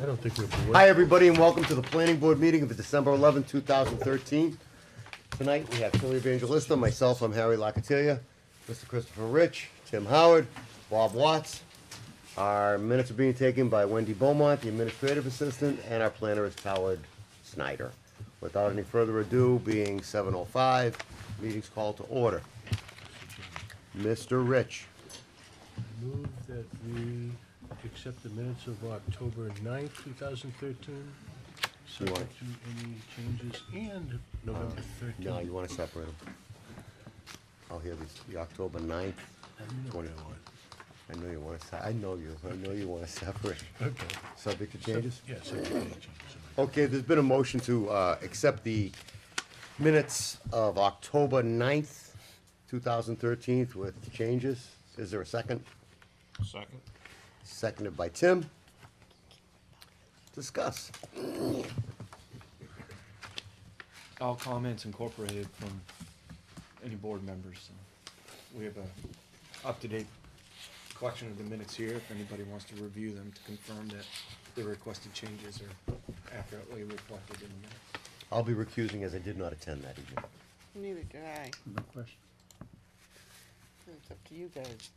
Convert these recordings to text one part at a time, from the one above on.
I don't think we have to wait. Hi, everybody, and welcome to the planning board meeting of December 11, 2013. Tonight, we have Tilly Evangelista, myself, I'm Harry Locatilia, Mr. Christopher Rich, Tim Howard, Bob Watts. Our minutes are being taken by Wendy Beaumont, the administrative assistant, and our planner is Howard Snyder. Without any further ado, being 7:05, meeting's called to order. Mr. Rich. Move that we accept the minutes of October 9th, 2013, subject to any changes, and November 13th. No, you want to separate them. I'll hear these, the October 9th, 20. I know you want to, I know you want to separate. Okay. Subject to changes? Yes, subject to any changes. Okay, there's been a motion to accept the minutes of October 9th, 2013 with changes. Is there a second? Second. Seconded by Tim. Discuss. All comments incorporated from any board members. So we have a up-to-date collection of the minutes here, if anybody wants to review them to confirm that the requested changes are accurately reflected in the minutes. I'll be recusing as I did not attend that evening. Neither did I. No question. It's up to you guys.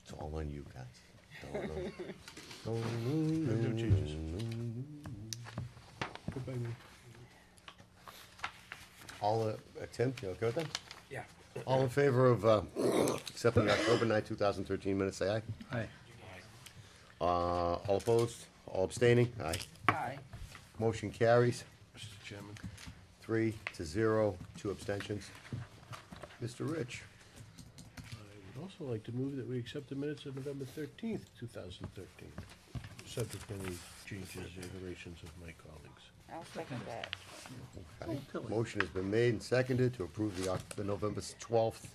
It's all on you guys. No changes. Goodbye, man. All, Tim, you okay with that? Yeah. All in favor of accepting the October 9, 2013 minutes, say aye. Aye. All opposed? All abstaining? Aye. Aye. Motion carries Mr. Chairman, 3-0, 2 abstentions. Mr. Rich. I would also like to move that we accept the minutes of November 13th, 2013, subject to any changes or iterations of my colleagues. I'll second that. Okay. Motion has been made and seconded to approve the November 12th,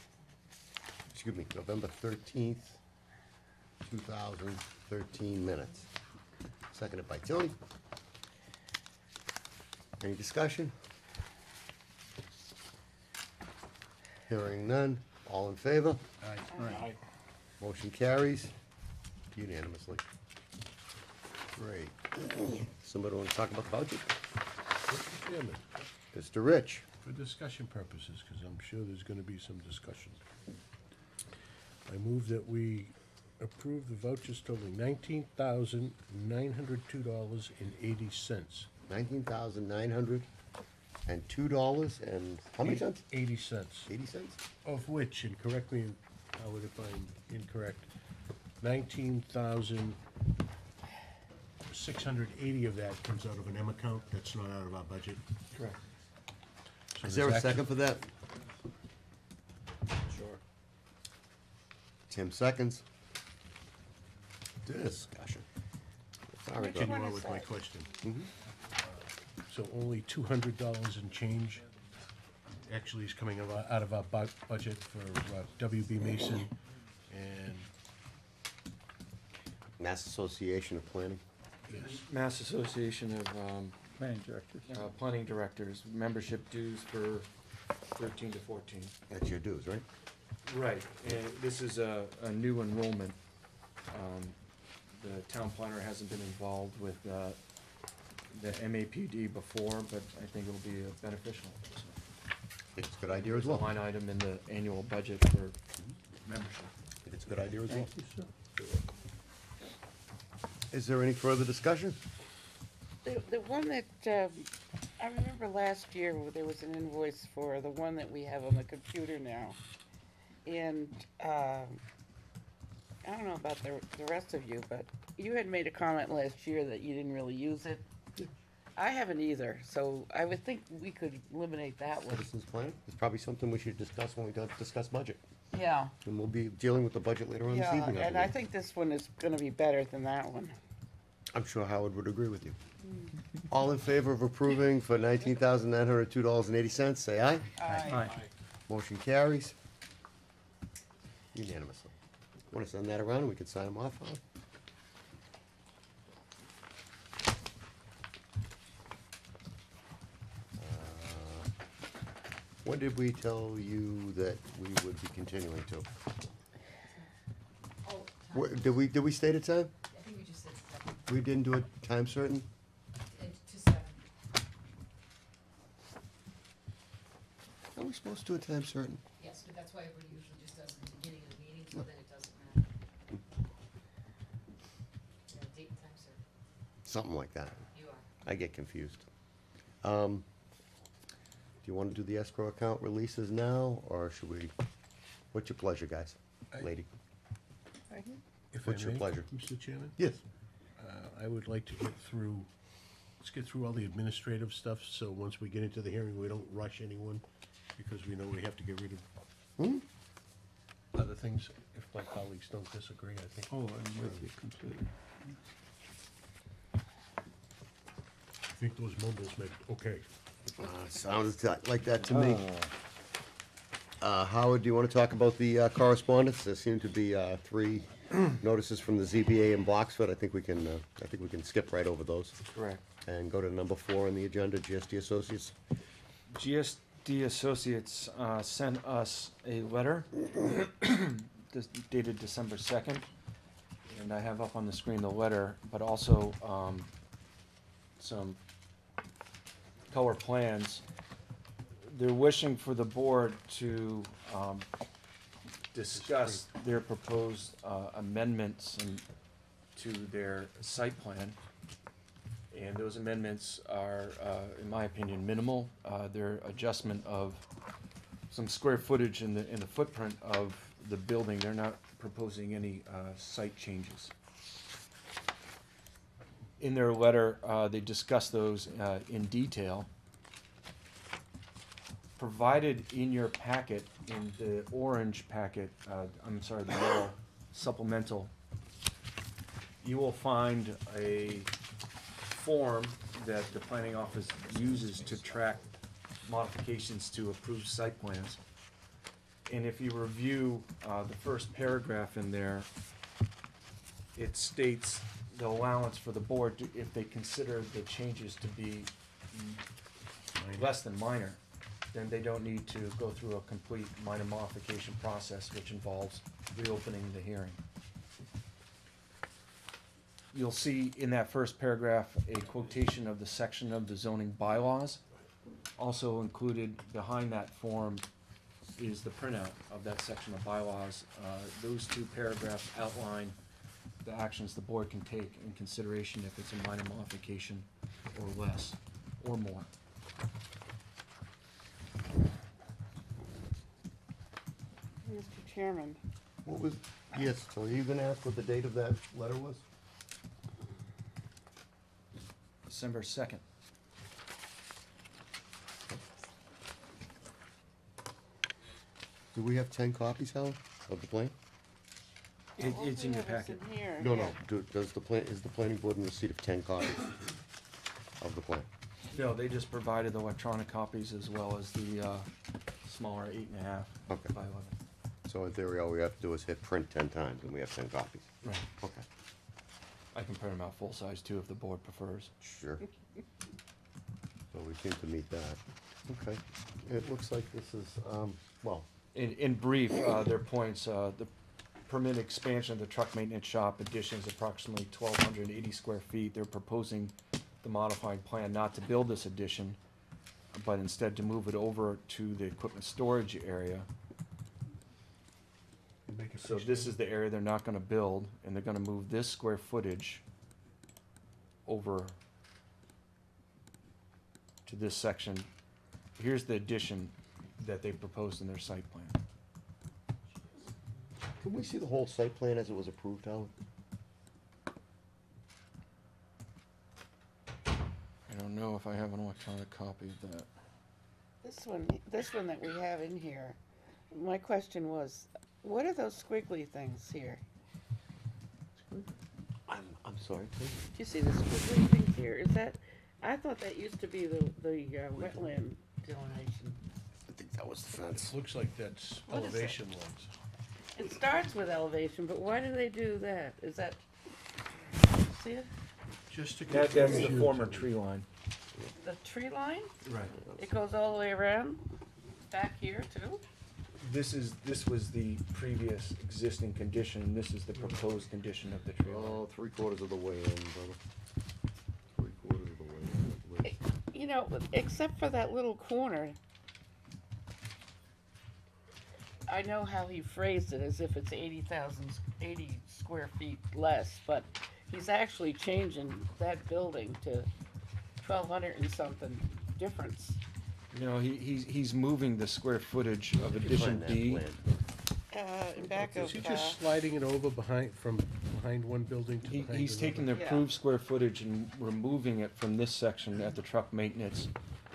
excuse me, November 13th, 2013 minutes. Seconded by Tilly. Any discussion? Hearing none. All in favor? Aye. Motion carries unanimously. Great. Somebody want to talk about the budget? Mr. Chairman, Mr. Rich. for discussion purposes, because I'm sure there's gonna be some discussion, I move that we approve the vouchers totaling $19,902.80. $19,902 and how many cents? 80 cents. 80 cents? Of which, and correct me, Howard, if I'm incorrect, 19,680 of that comes out of an M account, that's not out of our budget. Correct. So Is there a there's second for that? Sure. Tim seconds. Discussion. Sorry, actually- go. Continue on with my question. Mhm. So only $200 and change actually is coming out of our budget for WB Mason and, Mass Association of Planning. yes, Mass Association of Planning directors. Planning Directors, membership dues for 13 to 14. That's your dues, right? Right, and this is a new enrollment. The town planner hasn't been involved with the MAPD before, but I think it'll be beneficial. So, It's a good idea as there's a well. line item in the annual budget for membership. It's a good idea as well. Thank you, sir. Is there any further discussion? The one that, I remember last year where there was an invoice for the one that we have on the computer now. And, I don't know about the rest of you, but you had made a comment last year that you didn't really use it. I haven't either, so I would think we could eliminate that one. Citizens Planning? It's probably something we should discuss when we discuss budget. Yeah, And we'll be dealing with the budget later on this yeah, evening. and I believe. think this one is gonna be better than that one. I'm sure Howard would agree with you. All in favor of approving for $19,902.80, say aye. Aye. Motion carries unanimously. Want to send that around and we can sign them off, Howard? When did we tell you that we would be continuing to? Oh, Did we state a time? I think we just said We didn't do a time certain? To 7. Are we supposed to do a time certain? Yes, but that's why everybody usually just does it at the beginning of the meeting, so then it doesn't matter. Yeah, date and time, sir. Something like that. You are. I get confused. Do you want to do the escrow account releases now, or should we? What's your pleasure, guys? Lady? If What's I your may, pleasure? Mr. Chairman? Yes. I would like to get through, let's get through all the administrative stuff, so once we get into the hearing, we don't rush anyone, because we know we have to get rid of other things, if my colleagues don't disagree, I think. Oh, I'm with you completely. I think those mumbles meant, okay. Sounds like that to me. Howard, do you want to talk about the correspondence? There seem to be 3 notices from the ZBA in Boxford. I think we can skip right over those Correct. and go to number 4 on the agenda, GSD Associates. GSD Associates sent us a letter dated December 2nd, and I have up on the screen the letter, but also some color plans. They're wishing for the board to discuss their proposed amendments to their site plan. And those amendments are, in my opinion, minimal. They're adjustment of some square footage in the footprint of the building. They're not proposing any site changes. In their letter, they discuss those in detail. Provided in your packet, in the orange packet, I'm sorry, the yellow supplemental, you will find a form that the planning office uses to track modifications to approved site plans. And if you review the first paragraph in there, it states the allowance for the board to, if they consider the changes to be less than minor, then they don't need to go through a complete minor modification process, which involves reopening the hearing. You'll see in that first paragraph a quotation of the section of the zoning bylaws. Also included behind that form is the printout of that section of bylaws. Those 2 paragraphs outline the actions the board can take in consideration if it's a minor modification or less, or more. Mr. Chairman, What was, yes, so are you gonna ask what the date of that letter was? December 2nd. Do we have 10 copies, Howard, of the plan? It's in your all three packet. of us in here, No, yeah. no, is the planning board in receipt of 10 copies of the plan? No, they just provided the electronic copies as well as the smaller 8.5 Okay. by 11. So in theory, all we have to do is hit print 10 times, and we have 10 copies. Right. Okay, I can print them out full size too if the board prefers. sure. So we seem to meet that. Okay, it looks like this is, well, In brief, their points, the permit expansion of the truck maintenance shop addition is approximately 1,280 square feet. They're proposing the modified plan not to build this addition, but instead to move it over to the equipment storage area. Make it So this is the area they're not gonna build, and they're gonna move this square footage over to this section. Here's the addition that they proposed in their site plan. can we see the whole site plan as it was approved, Howard? I don't know if I have an electronic copy of that. This one that we have in here, my question was, what are those squiggly things here? I'm sorry, please? Do you see the squiggly things here? Is that, I thought that used to be the wetland delineation. I think that was the fence. Looks like that's What is it? elevation lines. It starts with elevation, but why do they do that? Is that, see it? Just to That's confuse the you, former Jimmy. tree line. The tree line? Right. It goes all the way around, back here too? This was the previous existing condition, and this is the proposed condition of the trailer. Oh, 3/4 of the way in, brother. 3/4 of the way in. You know, except for that little corner, I know how he phrased it as if it's 80 square feet less, but he's actually changing that building to 1,200 and something difference. You know, he's moving the square footage of Find addition that B. plan. In back Is of, he just sliding it over from behind one building to behind He's taking the Yeah. approved square footage and removing it from this section at the truck maintenance,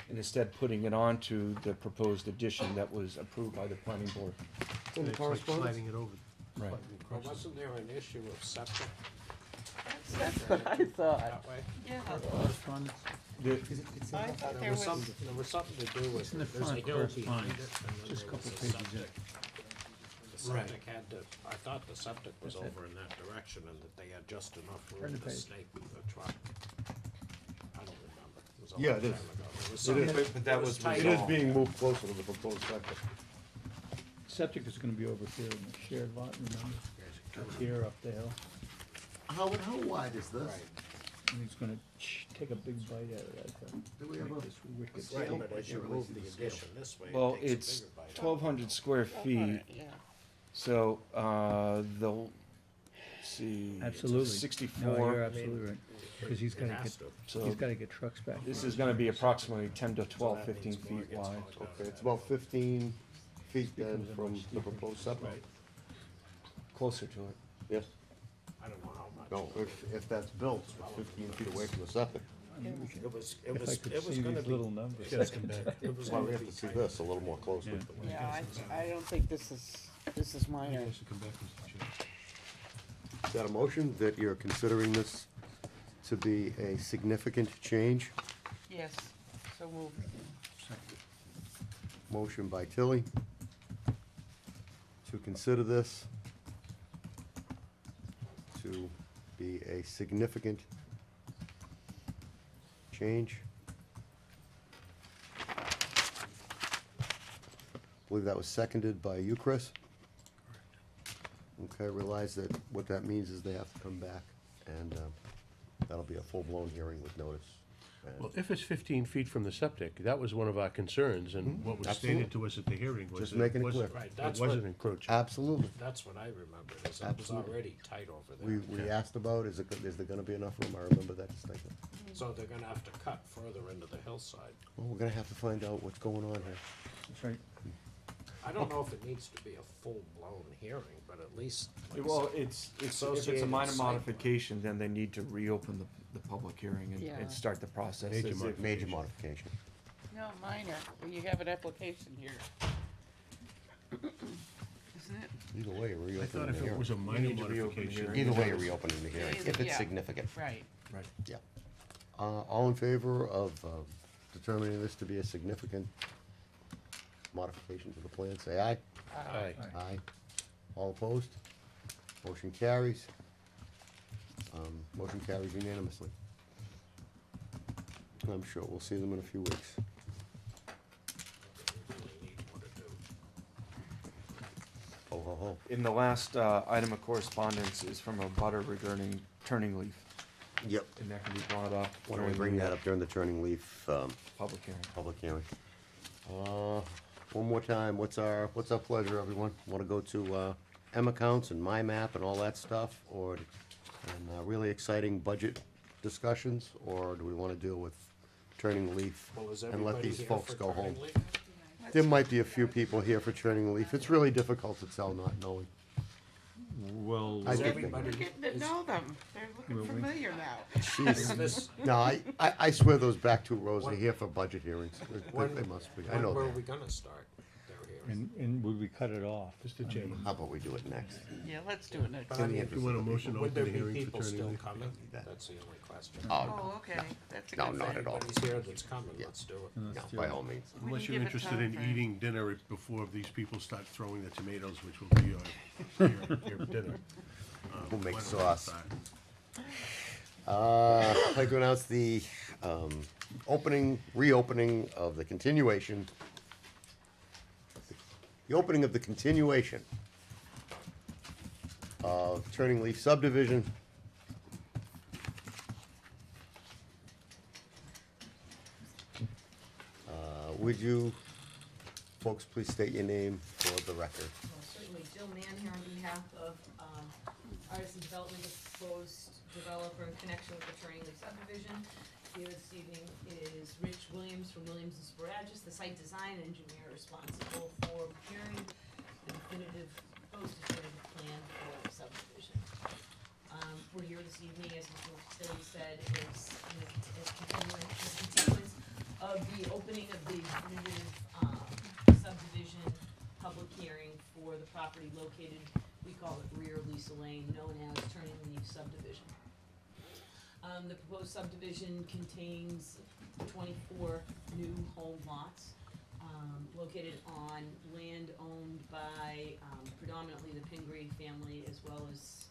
and instead putting it onto the proposed addition that was approved by the planning board. In the It's like correspondence? sliding it over. Right. button Well, across the- wasn't there an issue of septic that's what I thought. that way? Yeah, Correspondence, The- I thought There there was was, something to do with, It's in the there's a front hill behind it, correspondence, and then just a there couple was a pages in. septic. The Right. septic had to, I thought the septic was That's it. over in that direction and that they had just enough Turn room the to page. stake the truck. I don't remember. It was a Yeah, long it time is. ago. There was It something- is. But that was tight. It is resolved. being moved closer to the proposed septic. septic is gonna be over here in the shared lot, remember? Up here, up the hill, How wide is this? Right. and he's gonna take a big bite out of that, Do we have make a- this wicked. Right, Scale? but as you I can't move really the see the addition this way, Well, it takes it's a bigger bite. 1,200 square feet, yeah. so, they'll, let's see. Absolutely. No, 64. you're absolutely right, cause he's It gotta has get, to. So he's gotta get trucks back. this is gonna be approximately 10 to So 12, that 15 means more feet gets wide. hauled down. Okay, it's about 15 feet then Becomes a from much the steeper. proposed septic. Closer to it. Yes? I don't know how much. No, if that's built, it's 15 feet away from the septic. I mean, we can- It was, it If I was, could it was see gonna these be, little numbers. Gotta come back. it was Well, we gonna have be to see tight. this a little more closely. Yeah. Yeah, I don't think this is He minor. has to come back, Mr. Chair. Is that a motion that you're considering this to be a significant change? Yes, so move. Motion by Tilly to consider this to be a significant change. I believe that was seconded by you, Chris? Okay, I realize that what that means is they have to come back, and that'll be a full-blown hearing with notice. And- Well, if it's 15 feet from the septic, that was one of our concerns, and what was stated to us at the hearing was. Just that making it wasn't- clear. Right, It that's wasn't what- encroaching. Absolutely. That's what I remembered, is it was Absolutely. already tight over We, there. we asked about, is there gonna be enough room? I remember that distinctly. So they're gonna have to cut further into the hillside. Well, we're gonna have to find out what's going on here. That's right. I don't know if it needs to be a full-blown hearing, but at least. like I Well, said, it's, if it's a associated minor site plan. modification, then they need to reopen the public hearing and, Yeah. and start the process. Major as if- Major modification. No, minor, you have an application here. Isn't it? Either way, you're I reopening thought the if it hearing. was a minor need to reopen the modification. hearing. Either way, you're reopening the hearing, if it's Yeah. significant. Right. Right. Yeah. All in favor of determining this to be a significant modification to the plan, say aye. Aye. Aye. All opposed? Motion carries. Motion carries unanimously. I'm sure we'll see them in a few weeks. Really need more to do. Ho, ho, ho. In the last, item of correspondence is from a butter regarding turning leaf, Yep. and that can be brought up. Why don't we during bring the, that up during the turning leaf, Public hearing. public hearing? One more time, what's our pleasure, everyone? Wanna go to, M accounts and my map and all that stuff, or, and, really exciting budget discussions, or do we wanna deal with turning leaf Well, is and let everybody these here folks for go home? turning leaf? There might be a few people here for turning leaf, it's really difficult to tell not knowing. Well, I Is think everybody, We're getting to is, know them, they're looking Will we? familiar now. is this, No, I swear those back two rows are When- here for budget hearings, when, they must be, I when know were that. we gonna start their hearing? and would we cut it off? Mr. Chairman, How about we do it next? Yeah, let's do it next. But I mean, you want a motion to would open there the be hearing people for turning still leaf? coming? that. That's the only question. Oh, okay, that's a No, good not thing. at all. Anybody's here that's coming, let's do it. No, by all means. We Unless can you're give a interested in time frame. eating dinner before these people start throwing the tomatoes, which will be your dinner. We'll make why don't we sauce. start? I'd like to announce the reopening of the continuation the opening of the continuation of Turning Leaf subdivision. Would you folks please state your name for the record? Well, certainly, Jill Mann here on behalf of Artisan Development, the proposed developer in connection with the Turning Leaf subdivision. Here this evening is Rich Williams from Williams and Sporagis, the site design engineer responsible for preparing the proposed definitive plan for the subdivision. We're here this evening, as Mr. Castelli said, is continuance of the opening of the definitive subdivision public hearing for the property located, we call it rear Lisa Lane, known as Turning Leaf subdivision. The proposed subdivision contains 24 new home lots, located on land owned by predominantly the Pingree family as well as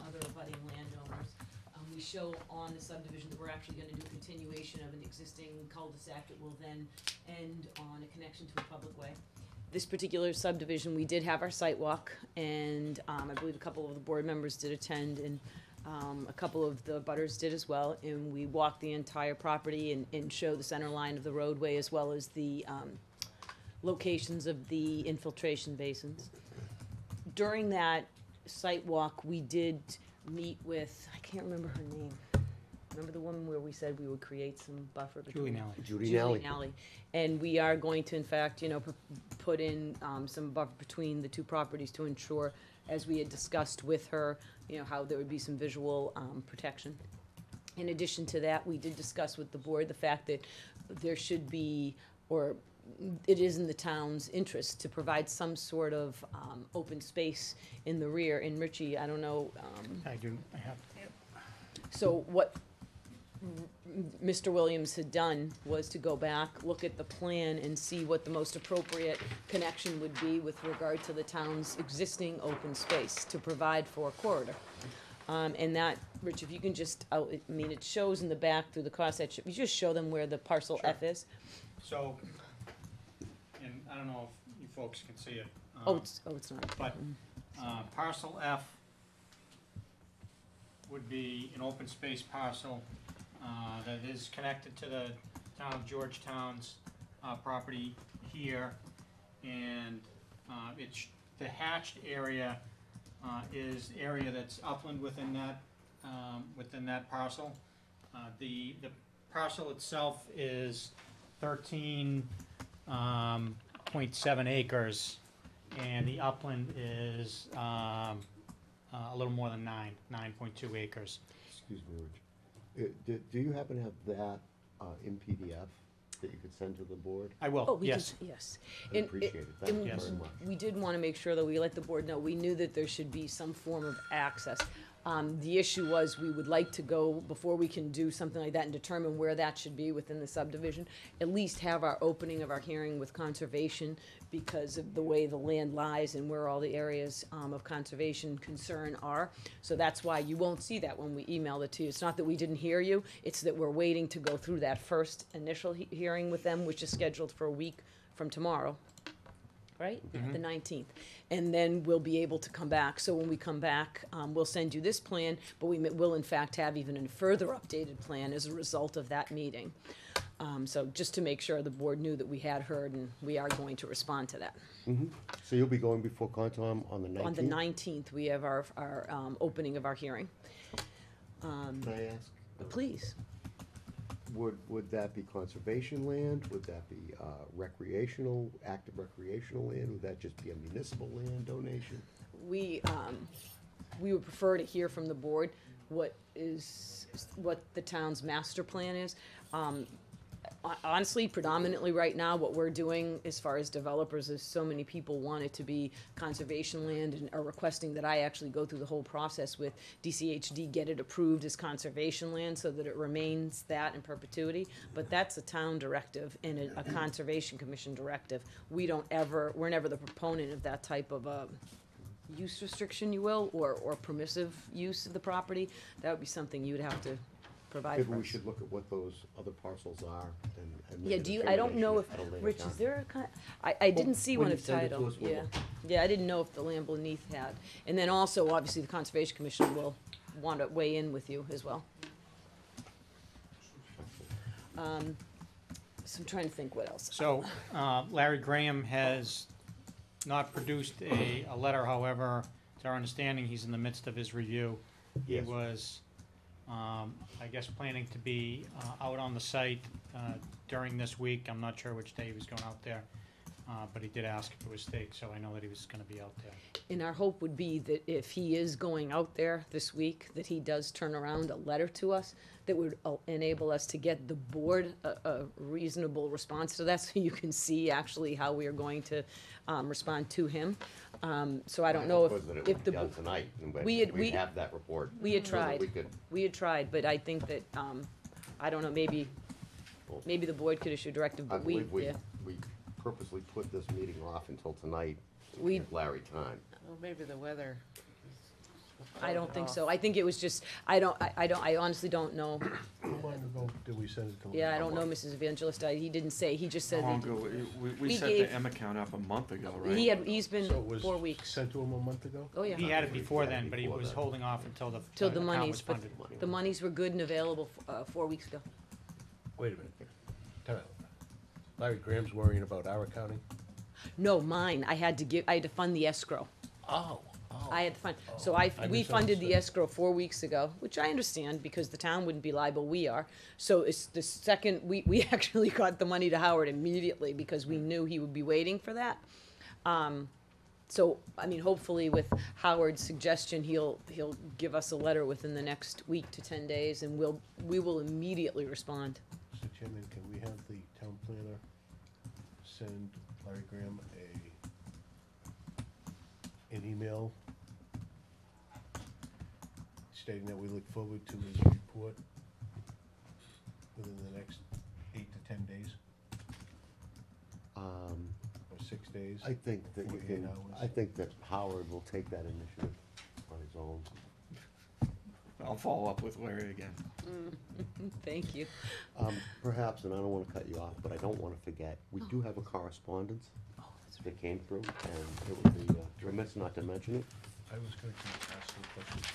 other abutting landowners. We show on the subdivision that we're actually gonna do a continuation of an existing cul-de-sac that will then end on a connection to a public way. This particular subdivision, we did have our site walk, and I believe a couple of the board members did attend, and a couple of the butters did as well, and we walked the entire property and show the center line of the roadway as well as the locations of the infiltration basins. During that site walk, we did meet with, I can't remember her name. Remember the woman where we said we would create some buffer between? Julie Nally. Judy Nally. Nally. And we are going to, in fact, put in some buffer between the two properties to ensure, as we had discussed with her, how there would be some visual protection. In addition to that, we did discuss with the board the fact that there should be, or it is in the town's interest to provide some sort of open space in the rear. And Richie, I don't know, I do, I have. so what Mr. Williams had done was to go back, look at the plan, and see what the most appropriate connection would be with regard to the town's existing open space to provide for a corridor. And that, Rich, if you can just, it shows in the back through the cross hatch, you just show them where the parcel F is. So, and I don't know if you folks can see it. It's not. But parcel F would be an open space parcel that is connected to the town of Georgetown's property here. And it's, the hatched area is area that's upland within that parcel. The parcel itself is 13.7 acres, and the upland is a little more than 9.2 acres. Excuse me, Rich. Do you happen to have that in PDF that you could send to the board? I will, Oh, we yes. can, yes. I appreciate it. Thank you Yes. very much. We did want to make sure that we let the board know, we knew that there should be some form of access. The issue was, we would like to go, before we can do something like that and determine where that should be within the subdivision, at least have our opening of our hearing with conservation, because of the way the land lies and where all the areas of conservation concern are. So that's why you won't see that when we email it to you. It's not that we didn't hear you, it's that we're waiting to go through that first initial hearing with them, which is scheduled for a week from tomorrow. Right? The 19th. And then we'll be able to come back. So when we come back, we'll send you this plan, but we will in fact have even a further updated plan as a result of that meeting. So just to make sure the board knew that we had heard, and we are going to respond to that. So you'll be going before Concom on the 19th? On the 19th, we have our opening of our hearing. Can I ask, Please. would that be conservation land? Would that be recreational, active recreational land? Would that just be a municipal land donation? We would prefer to hear from the board what the town's master plan is. Honestly, predominantly right now, what we're doing as far as developers is, so many people want it to be conservation land and are requesting that I actually go through the whole process with DCHD, get it approved as conservation land so that it remains that in perpetuity. But that's a town directive and a conservation commission directive. We're never the proponent of that type of use restriction, you will, or permissive use of the property. That would be something you would have to provide Maybe for we us. should look at what those other parcels are and make Yeah, a do you, I don't know if, determination at a later Rich, time. is there a I didn't see when one you of send it to title, us, we'll yeah. look. Yeah, I didn't know if the land beneath had, and then also, obviously, the Conservation Commission will want to weigh in with you as well. So I'm trying to think what else. So, Larry Graham has not produced a letter, however, it's our understanding he's in the midst of his review. He Yes. was, I guess, planning to be out on the site during this week. I'm not sure which day he was going out there, but he did ask if it was staked, so I know that he was gonna be out there. And our hope would be that if he is going out there this week, that he does turn around a letter to us that would enable us to get the board a reasonable response to that, so you can see actually how we are going to respond to him. So I don't know My hope was that it if would the, be done tonight, and we had- we we- have that report. we had so that tried. we could- we had tried, but I think that, I don't know, maybe the board could issue a directive, I but we, believe yeah. we purposely put this meeting off until tonight to We- give Larry time. Well, maybe the weather. I don't think so. I think it was just, I honestly don't know. How long ago did we send it to him? Yeah, I don't know, Mrs. Evangelista. He didn't say, he just said How long that ago, we We set gave- the M account up a month ago, right? he's been So it was 4 weeks. sent to him a month ago? Oh, yeah. He had it before then, but he Before was that. holding off until the Till the account monies, was but funded. the monies were good and available, 4 weeks ago. Wait a minute. Time out. Larry Graham's worrying about our accounting? No, mine. I had to fund the escrow. Oh, I had to fund, so I we funded the misunderstood. escrow 4 weeks ago, which I understand because the town wouldn't be liable, we are. So it's the second, we actually got the money to Howard immediately because we knew he would be waiting for that. So, I mean, hopefully with Howard's suggestion, he'll give us a letter within the next week to 10 days and we will immediately respond. Mr. Chairman, can we have the town planner send Larry Graham an email stating that we look forward to his report within the next 8 to 10 days, or 6 days? I think that you 48 can, hours. I think that Howard will take that initiative on his own. I'll follow up with Larry again. Thank you. Perhaps, and I don't wanna cut you off, but I don't wanna forget, we do have a correspondence that came through, and it would be remiss not to mention it. I was going to ask some questions.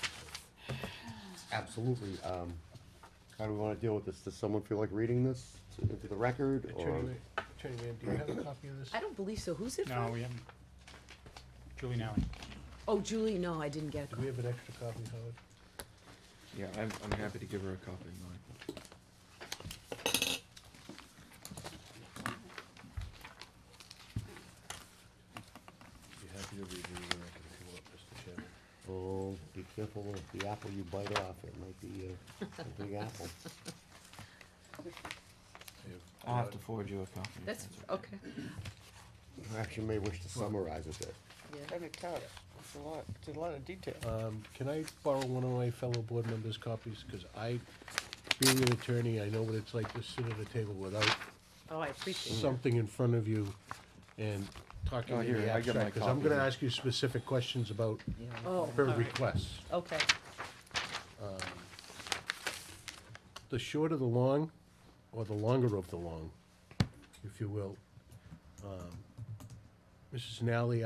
Absolutely. How do we wanna deal with this? Does someone feel like reading this into the record, or? Attorney Man, do you have a copy of this? I don't believe so. Who's it No, from? we haven't. Julie Nally. Oh, Julie, no, I didn't get a Do copy. we have an extra copy, Howard? Yeah, I'm happy to give her a copy of mine. Be happy to review the record if you want, Mr. Chairman. Oh, be careful of the apple you bite off. It might be a big apple. I'll have to forward you a copy. if That's, okay. okay. Perhaps you may wish to summarize a bit. Kind of tough. It's a lot of detail. Can I borrow one of my fellow board members' copies? Because being an attorney, I know what it's like to sit at a table without Oh, I appreciate it. something in front of you and talking Oh, in here, the I get my abstract. Because I'm copy gonna here. ask you specific questions about Oh, her all right. requests. Okay. The short of the long, or the longer of the long, if you will. Mrs. Nally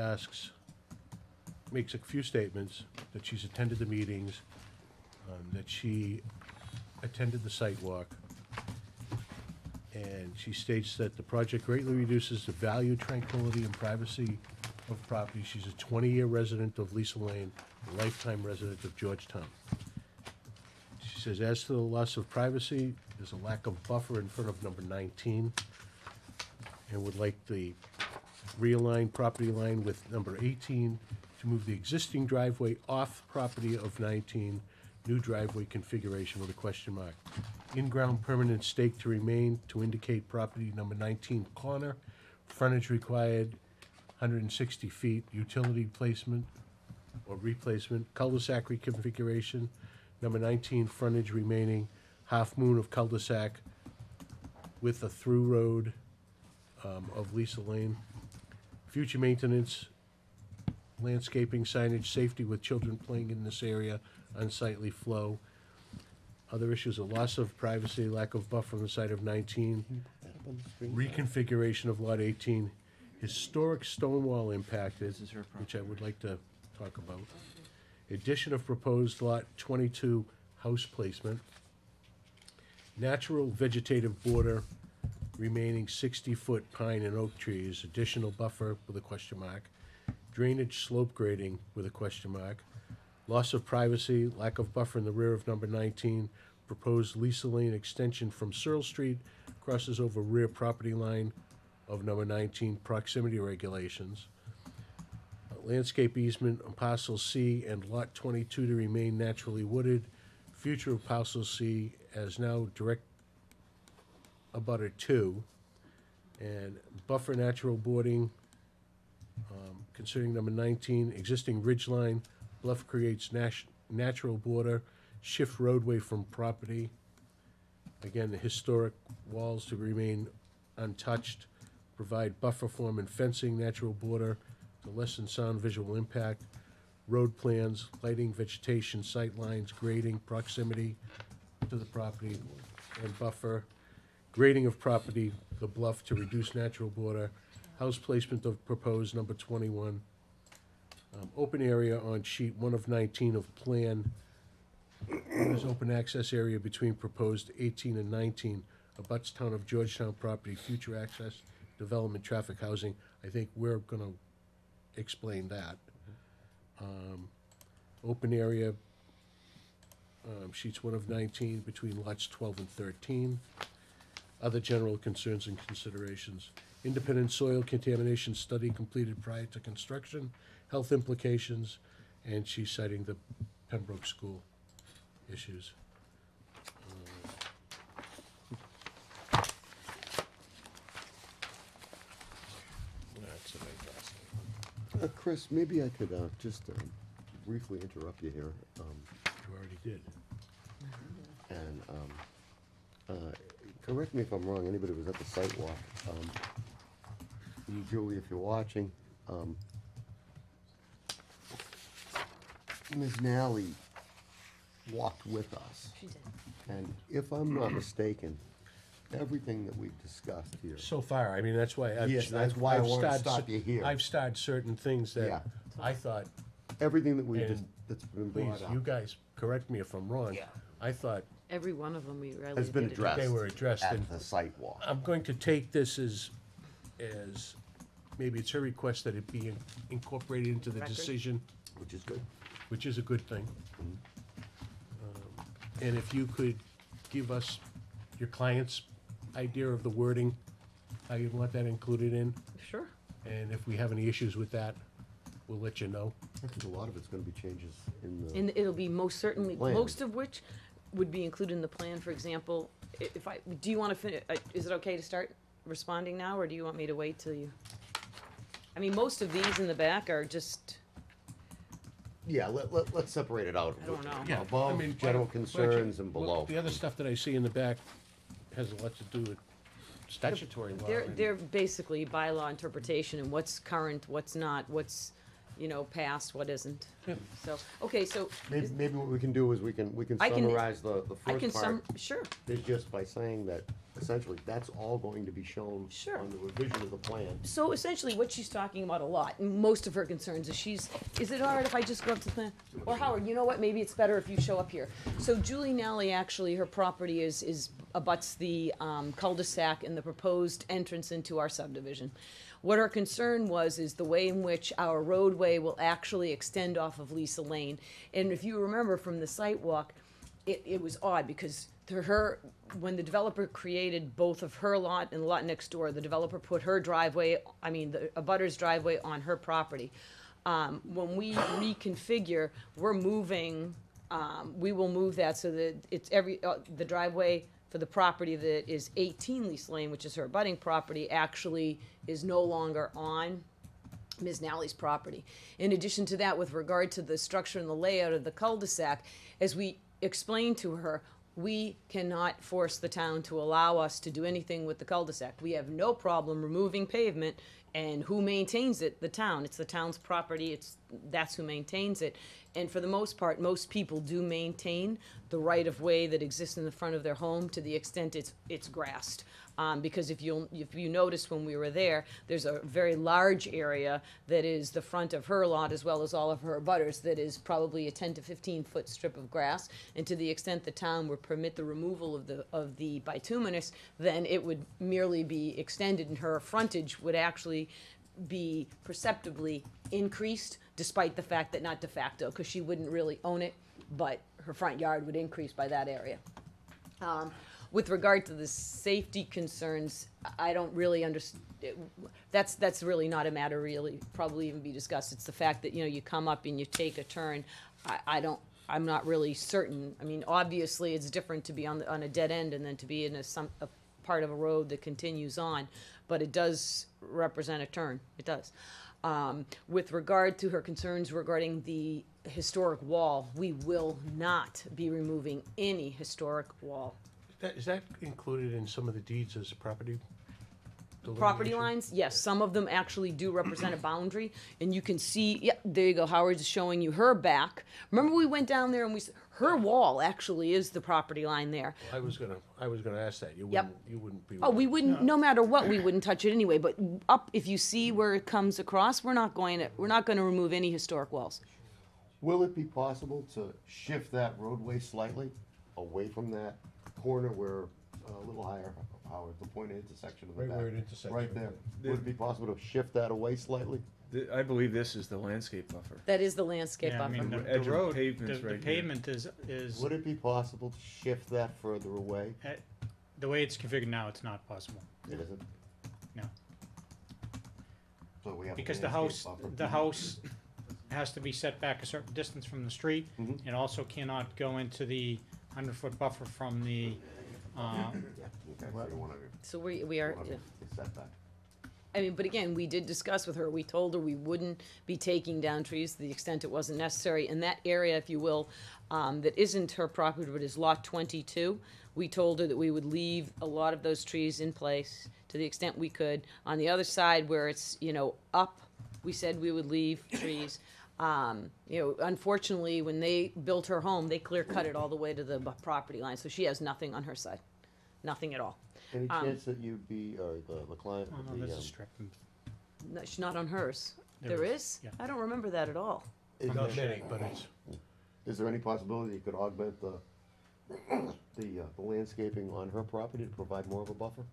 makes a few statements, that she's attended the meetings, that she attended the site walk, and she states that the project greatly reduces the value, tranquility, and privacy of property. She's a 20-year resident of Lisa Lane, a lifetime resident of Georgetown. She says, as to the loss of privacy, there's a lack of buffer in front of number 19, and would like the realigned property line with number 18 to move the existing driveway off property of 19, new driveway configuration with a question mark. In-ground permanent stake to remain to indicate property number 19 corner, frontage required 160 feet, utility placement or replacement, cul-de-sac reconfiguration, number 19 frontage remaining, half moon of cul-de-sac with a through road of Lisa Lane. Future maintenance, landscaping, signage, safety with children playing in this area, unsightly flow. Other issues are loss of privacy, lack of buffer on the site of 19, reconfiguration of lot 18, historic stone wall impacted, This is her which I would like to talk about. Addition of proposed lot 22 house placement. Natural vegetative border remaining 60-foot pine and oak trees, additional buffer with a question mark. Drainage slope grading with a question mark. Loss of privacy, lack of buffer in the rear of number 19. Proposed Lisa Lane extension from Searle Street crosses over rear property line of number 19, proximity regulations. Landscape easement on parcel C and lot 22 to remain naturally wooded. Future of parcel C as now direct abutter 2. And buffer natural boarding, considering number 19, existing ridge line, bluff creates natural border, shift roadway from property. Again, the historic walls to remain untouched, provide buffer form and fencing, natural border to lessen sound visual impact, road plans, lighting, vegetation, sight lines, grading, proximity to the property and buffer, grading of property, the bluff to reduce natural border, house placement of proposed number 21, open area on sheet 1 of 19 of plan. There's open access area between proposed 18 and 19, abuts town of Georgetown property, future access, development, traffic, housing. I think we're gonna explain that. Open area, sheets 1 of 19 between lots 12 and 13. Other general concerns and considerations. Independent soil contamination study completed prior to construction, health implications, and she's citing the Pembroke School issues. That's an interesting. Chris, maybe I could just briefly interrupt you here. You already did. And correct me if I'm wrong, anybody who was at the site walk. Julie, if you're watching, Ms. Nally walked with us. She did. And if I'm not mistaken, everything that we've discussed here. So far, I mean, that's why I've. Yes, that's why I I've wanted to started stop you here. I've started certain things Yeah. that I thought, Everything that we And just, that's been please, brought up. you guys, correct me if I'm wrong. Yeah. I thought Every one of them we really Has been did addressed. they were addressed, and At the site walk. I'm going to take this as, maybe it's her request that it be incorporated into the Record. decision, Which is good. which is a good thing. And if you could give us your client's idea of the wording, how you'd want that included in, Sure. and if we have any issues with that, we'll let you know. I think a lot of it's gonna be changes in the. And it'll be most certainly, Plan. most of which would be included in the plan, for example, if I, do you wanna is it okay to start responding now, or do you want me to wait till you? I mean, most of these in the back are just, Yeah, let's separate it out. I don't know. Yeah, Above, I mean, general why don't you- concerns and well, below. The other stuff that I see in the back has a lot to do with statutory law. they're basically bylaw interpretation and what's current, what's not, what's, past, what isn't. Yeah. So, okay, so. Maybe what we can do is we can I can- summarize the I can first part, sure, is just by saying that essentially that's all going to be shown Sure. on the revision of the plan. so essentially what she's talking about a lot, and most of her concerns is it all right if I just go up to the plan? Or Howard, you know what, maybe it's better if you show up here. So Julie Nally, actually, her property is abuts the cul-de-sac and the proposed entrance into our subdivision. What her concern is the way in which our roadway will actually extend off of Lisa Lane. And if you remember from the site walk, it was odd because when the developer created both of her lot and the lot next door, the developer put her driveway, the abutter's driveway on her property. When we reconfigure, we're moving, we will move that so that it's the driveway for the property that is 18 Lisa Lane, which is her abutting property, actually is no longer on Ms. Nally's property. In addition to that, with regard to the structure and the layout of the cul-de-sac, as we explained to her, we cannot force the town to allow us to do anything with the cul-de-sac. We have no problem removing pavement, and who maintains it? The town. It's the town's property, that's who maintains it. And for the most part, most people do maintain the right-of-way that exists in the front of their home to the extent it's grassed. Because if you notice when we were there, there's a very large area that is the front of her lot as well as all of her abutters that is probably a 10 to 15-foot strip of grass. And to the extent the town would permit the removal of the bituminous, then it would merely be extended, and her frontage would actually be perceptibly increased, despite the fact that not de facto, because she wouldn't really own it, but her front yard would increase by that area. With regard to the safety concerns, I don't really understand. That's really not a matter really probably even be discussed. It's the fact that, you come up and you take a turn. I'm not really certain. I mean, obviously it's different to be on a dead end and then to be in a part of a road that continues on, but it does represent a turn. It does. With regard to her concerns regarding the historic wall, we will not be removing any historic wall. Is that included in some of the deeds as a property? Property delineation? lines, yes, some of them actually do represent a boundary, and you can see, yep, there you go, Howard's showing you her back. Remember we went down there and her wall actually is the property line there. I was gonna ask that. You Yep. wouldn't be. Oh, we wouldn't, no matter what, we wouldn't touch it anyway, but up, if you see where it comes across, we're not going to remove any historic walls. Will it be possible to shift that roadway slightly away from that corner where, a little higher, Howard, the point of intersection of the Right back? where it intersects. Right there. Would it be possible to shift that away slightly? I believe this is the landscape buffer. That is the landscape Yeah, I mean, buffer. The edge the of road, pavement's the right here. pavement is, Would it be possible to shift that further away? the way it's configured now, it's not possible. It isn't? No. So we have a Because the landscape house, buffer. the house has to be set back a certain distance from the street. Mhm. It also cannot go into the 100-foot buffer from the, Okay, so you wanna, So we are, wanna yeah. be set back. I mean, but again, we did discuss with her, we told her we wouldn't be taking down trees to the extent it wasn't necessary. In that area, if you will, that isn't her property, but is lot 22, we told her that we would leave a lot of those trees in place to the extent we could. On the other side where it's, up, we said we would leave trees. Unfortunately, when they built her home, they clear cut it all the way to the property line, so she has nothing on her side, nothing at all. Any chance that you'd be, or the client oh would no, be, there's a strip. No, she's not on hers. There There is, is? yeah. I don't remember that at all. is Not there- many, but it's. Is there any possibility you could augment the landscaping on her property to provide more of a buffer?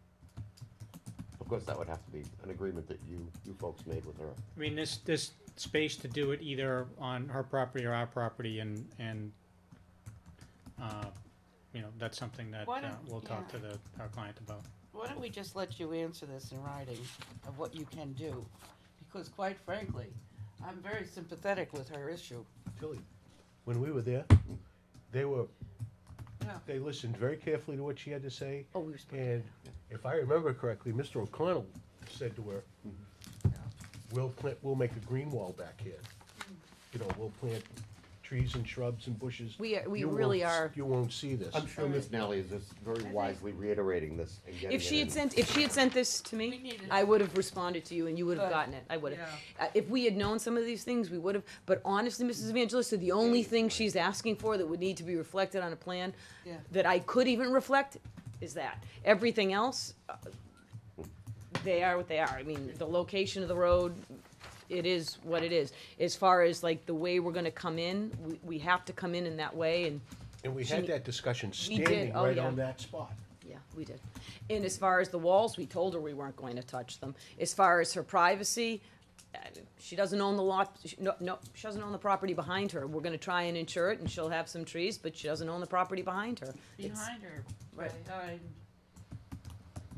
Of course, that would have to be an agreement that you folks made with her. I mean, this space to do it either on her property or our property and, that's something that, Why don't- we'll talk yeah. to our client about. Why don't we just let you answer this in writing of what you can do? Because quite frankly, I'm very sympathetic with her issue. Tilly, when we were there, Yeah. they listened very carefully to what she had to say. Oh, we were supposed And if I remember correctly, Mr. O'Connell said to her, we'll make a green wall back here. We'll plant trees and shrubs and bushes. We You really won't- are. You won't see this. I'm sure Ms. Nellie is just very wisely reiterating this and getting If she it had in. sent this to We me, need it. I would have responded to you and you would have Good. gotten it. I would have. Yeah. If we had known some of these things, we would have. But honestly, Mrs. Evangelista, the only thing she's asking for that would need to be reflected on a plan Yeah. that I could even reflect is that. Everything else, they are what they are. I mean, the location of the road, it is what it is. As far as like the way we're gonna come in, we have to come in that way and And we she- had that discussion we did, standing oh, right yeah. on that spot. yeah, we did. And as far as the walls, we told her we weren't going to touch them. As far as her privacy, she doesn't own the lot, no, she doesn't own the property behind her. We're gonna try and insure it, and she'll have some trees, but she doesn't own the property behind her. It's- Behind her, Right. behind,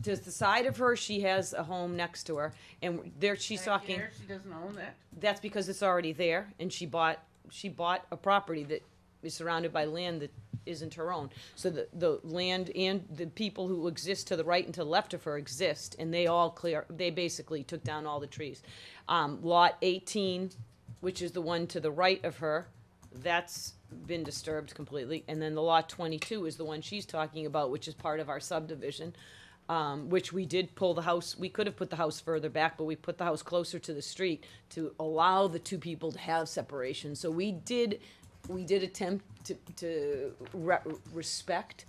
To the side of her, she has a home next to her, and there, she's back talking, there, she doesn't own that? that's because it's already there, and she bought a property that is surrounded by land that isn't her own. So the land and the people who exist to the right and to the left of her exist, and they basically took down all the trees. Lot 18, which is the one to the right of her, that's been disturbed completely. And then the lot 22 is the one she's talking about, which is part of our subdivision, which we did pull the house, we could have put the house further back, but we put the house closer to the street to allow the two people to have separation. So we did attempt to respect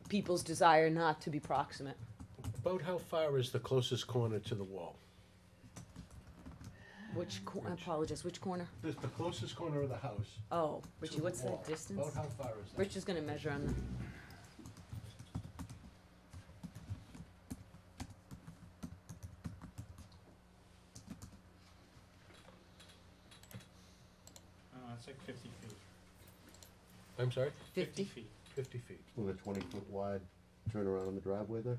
people's desire not to be proximate. About how far is the closest corner to the wall? I apologize, which corner? The closest corner of the house. Oh, to Richie, the what's wall. that distance? About how far is that? Rich is gonna measure on the, It's like 50 feet. I'm sorry? 50? feet. 50 feet. With a 20-foot wide turnaround in the driveway there.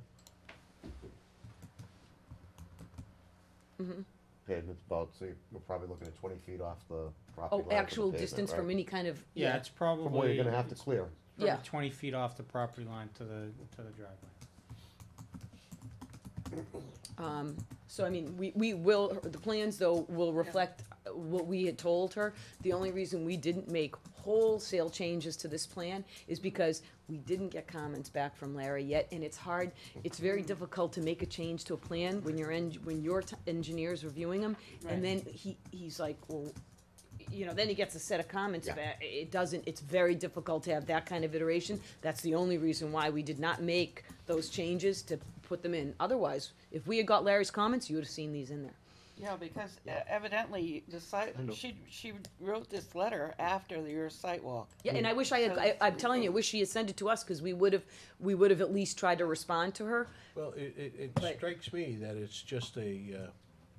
Mhm. Pavement's about, so you're probably looking at 20 feet off the property Oh, line. actual distance from any kind of, Yeah, it's From where probably you're gonna have to clear. Yeah. 20 feet off the property line to the driveway. So I mean, we will, the plans though will reflect what we had told her. The only reason we didn't make wholesale changes to this plan is because we didn't get comments back from Larry yet, and it's hard, it's very difficult to make a change to a plan when your engineer's reviewing them, and then he's like, well, you know, then he gets a set of comments Yeah. back. It's very difficult to have that kind of iteration. That's the only reason why we did not make those changes to put them in. Otherwise, if we had got Larry's comments, you would have seen these in there. Yeah, because evidently the site, she wrote this letter after your site walk. Yeah, and I wish I'm telling you, I wish she had sent it to us, cause we would have at least tried to respond to her. Well, it But- strikes me that it's just a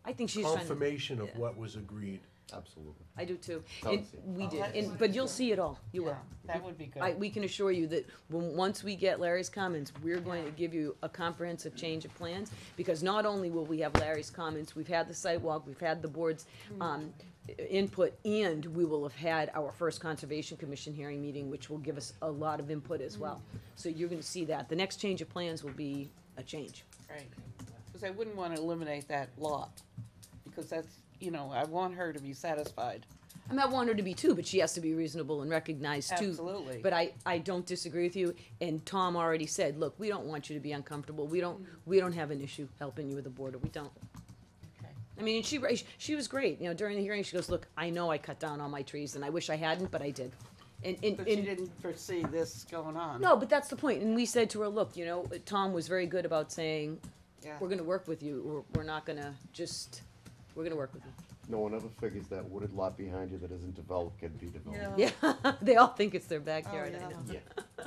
I think she's trying to. confirmation of yeah. what was agreed. Absolutely. I do too. Sounds And it. we Oh, did, that's- but you'll see it all, you will. Yeah, that would be good. We can assure you that once we get Larry's comments, we're going to give you a comprehensive change of plans, because not only will we have Larry's comments, we've had the site walk, we've had the board's, input, and we will have had our first Conservation Commission hearing meeting, which will give us a lot of input as well. So you're gonna see that. The next change of plans will be a change. Right, because I wouldn't want to eliminate that lot, because that's, you know, I want her to be satisfied. I mean, I want her to be too, but she has to be reasonable and recognized too. Absolutely. But I don't disagree with you, and Tom already said, look, we don't want you to be uncomfortable, we don't have an issue helping you with the border, we don't. Okay. I mean, and she was great, you know, during the hearing, she goes, look, I know I cut down all my trees, and I wish I hadn't, but I did. And But she didn't foresee this going on. no, but that's the point, and we said to her, look, you know, Tom was very good about saying, Yeah. we're gonna work with you, we're not gonna just, we're gonna work with you. No one ever figures that wooded lot behind you that isn't developed can be developed. Yeah. Yeah, they all think it's their backyard, I yeah. know, Yeah.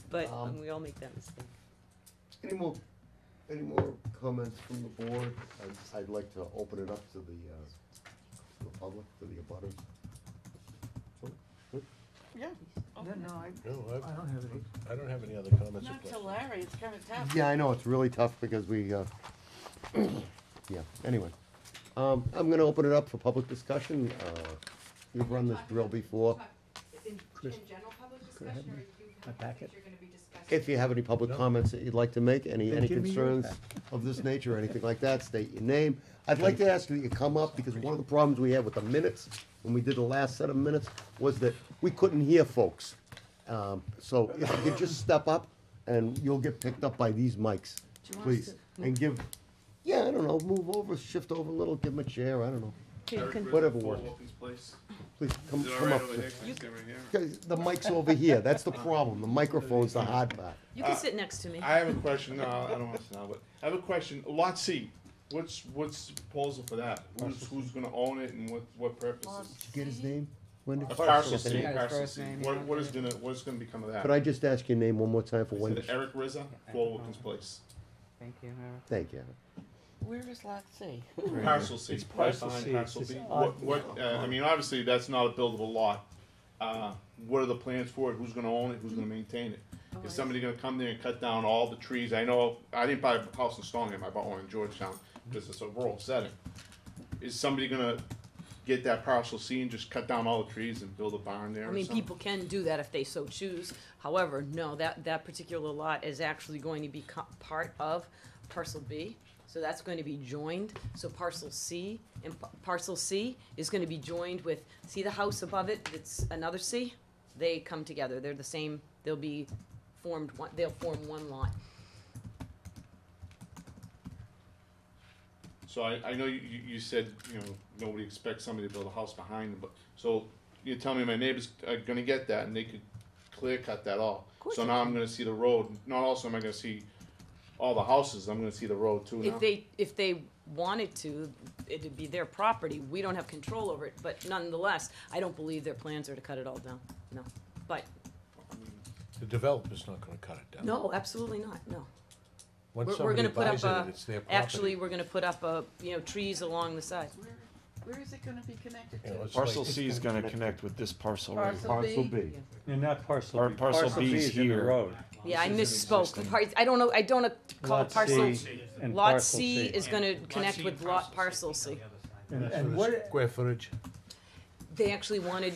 but Um, we all make that mistake. Any more comments from the board? I'd like to open it up to the public, to the abutters. Yeah. Okay. No, I don't have any. I don't have any other comments or Not to questions. Larry, it's kind of tough. Yeah, I know, it's really tough because we, yeah, anyway. I'm gonna open it up for public discussion. You've run this drill before. In general public discussion, or you have topics you're gonna be discussing? If you have any public No. comments that you'd like to make, any Then give me your concerns of this nature, or anything like that, state your name. I'd like to ask you that you come up, because one of the problems we had with the minutes, when we did the last set of minutes, was that we couldn't hear folks. So if you could just step up, and you'll get picked up by these mics, Do you want us please. to And give, yeah, I don't know, move over, shift over a little, give them a chair, I don't know. Whatever works. Please, come up. Because the mic's over here, that's the problem, the microphone's the hard part. You can sit next to me. I have a question, no, I don't want to sit now, but I have a question, Lot C, what's the proposal for that? Who's gonna own it and what purposes? Did you get his name, Wendy? A parcel C, Got his parcel first C, name, what's gonna become of that? Could I just ask your name one more time for Is Wendy? it Eric Rizza, 12 Wilkins Place? Thank you, Howard. Thank you. Where is lot C? Parcel C, It's right parcel behind C, parcel it's B. just I mean, obviously, that's not a buildable lot. What are the plans for it? Who's gonna own it? Who's gonna maintain it? Is somebody gonna come there and cut down all the trees? I know, I didn't buy a house in Stoneham, I bought one in Georgetown, because it's a rural setting. Is somebody gonna get that parcel C and just cut down all the trees and build a barn there I or mean, something? people can do that if they so choose. However, no, that particular lot is actually going to be part of parcel B. So that's going to be joined. So parcel C, and parcel C is gonna be joined with, see the house above it, it's another C? they come together, they're the same, they'll form one lot. So I know you said, you know, nobody expects somebody to build a house behind them, but, so you tell me my neighbors are gonna get that and they could clear cut that all. course So they now I'm gonna see the road, not also am I gonna see all the houses, I'm gonna see the road too now. If they wanted to, it'd be their property, we don't have control over it, but nonetheless, I don't believe their plans are to cut it all down, no. But, The developer's not gonna cut it down. no, absolutely not, no. Once We're somebody gonna put buys up it, it's their a, property. actually, we're gonna put up trees along the side. Where is it gonna be connected You know, to? it's Parcel like- C is gonna connect with this parcel right here. Parcel B. And not parcel Or B. parcel B is in the here. road. Yeah, I This is misspoke, existing. I don't know call it Lot parcel, C and lot parcel C C. is gonna connect C with and lot parcel parcel C. C. And what, Square footage. They actually wanted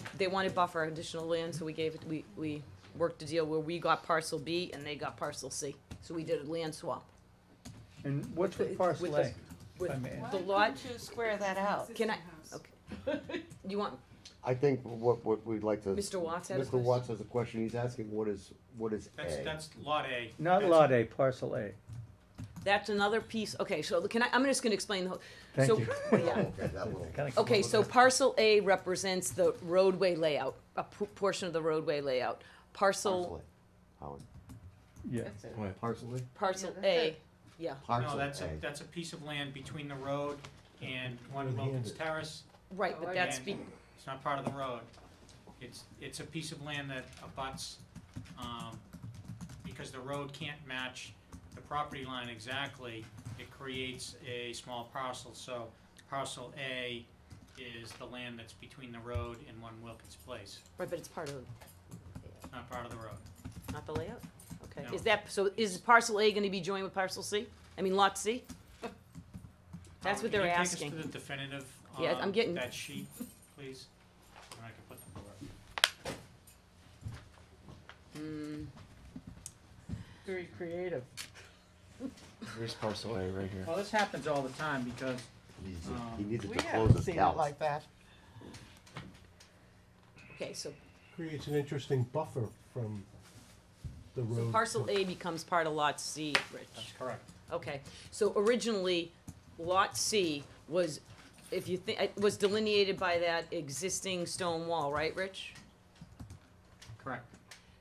buffer, additional land, so we gave it, we worked a deal where we got parcel B and they got parcel C. So we did a land swap. and what's with parcel with A? With I mean, the lot, Couldn't you square that out? can I, okay. You want, I think what we'd like to. Mr. Watts had a Mr. question? Watts has a question, he's asking what is A? That's lot A. Not That's- lot A, parcel A. that's another piece, okay, so I'm just gonna explain the whole. Thank so- you. Yeah. Okay, that will. Kinda Okay, so parcel A represents the roadway layout, a portion of the roadway layout. Parcel A. Howard. Yeah. That's it. Wait, Parcel A? Parcel Yeah, that's A, it. yeah, Parcel No, that's A. that's a piece of land between the road and One Good Wilkins hand. Terrace. right, but that's And it's not part of the road. It's a piece of land that abuts, because the road can't match the property line exactly, it creates a small parcel, so parcel A is the land that's between the road and One Wilkins Place, right, but it's part of, not part of the road. not the layout? Okay, No. is parcel A gonna be joined with parcel C? I mean, lot C? That's what Can they're you asking. take us to the definitive, Yeah, I'm getting- that sheet, please? And I can put the board. Very creative. here's parcel A right here. Well, this happens all the time because He needed We to close haven't his seen it house. like that. Okay, so Creates an interesting buffer from the so road. parcel A becomes part of lot C, Rich. that's correct. Okay, so originally, lot C was, if you think, it was delineated by that existing stone wall, right, Rich? Correct.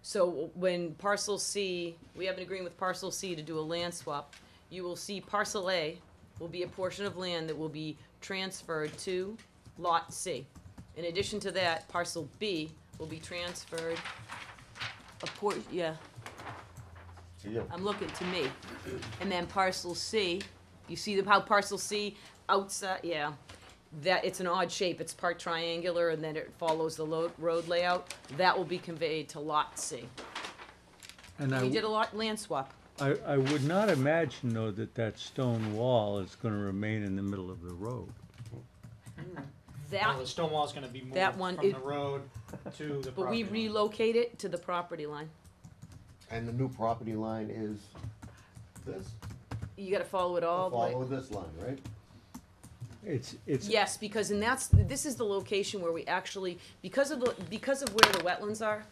So when parcel C, we have an agreement with parcel C to do a land swap, you will see parcel A will be a portion of land that will be transferred to lot C. In addition to that, parcel B will be transferred yeah, To you. I'm looking to me. And then parcel C, you see how parcel C outside, yeah, that, it's an odd shape, it's part triangular and then it follows the road layout. That will be conveyed to lot C. And We did a land swap. I would not imagine though that that stone wall is gonna remain in the middle of the road. That, Well, the stone wall's gonna be moved that one from is- the road to the but we property line. relocate it to the property line. And the new property line is this? You gotta follow it all the way. Follow this line, right? It's, Yes, because this is the location where we actually, because of where the wetlands are,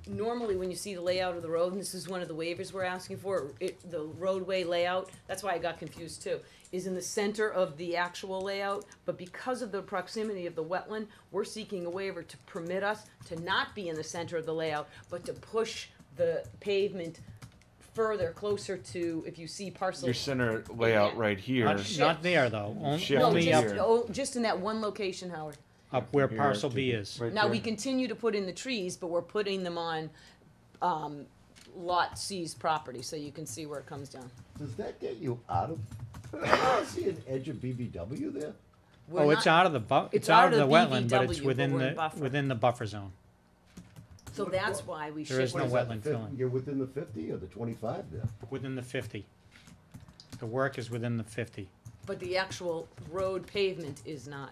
normally when you see the layout of the road, and this is one of the waivers we're asking for, the roadway layout, that's why I got confused too, is in the center of the actual layout, but because of the proximity of the wetland, we're seeking a waiver to permit us to not be in the center of the layout, but to push the pavement further, closer to, if you see parcel. Your center layout Yeah. right here. Not there though, Shift No, to just, here. just in that one location, Howard. up where Here parcel to B the- is. right Now, we there. continue to put in the trees, but we're putting them on, lot C's property, so you can see where it comes down. Does that get you out of, I see an edge of BBW there? We're Oh, it's not- out of the it's it's out of the BVW, wetland, but it's but within we're in the, buffer. within the buffer zone. So that's why we There is shifted. no What is that, wetland the 50 filling. You're within the 50 or the 25 there? Within the 50. The work is within the 50. But the actual road pavement is not.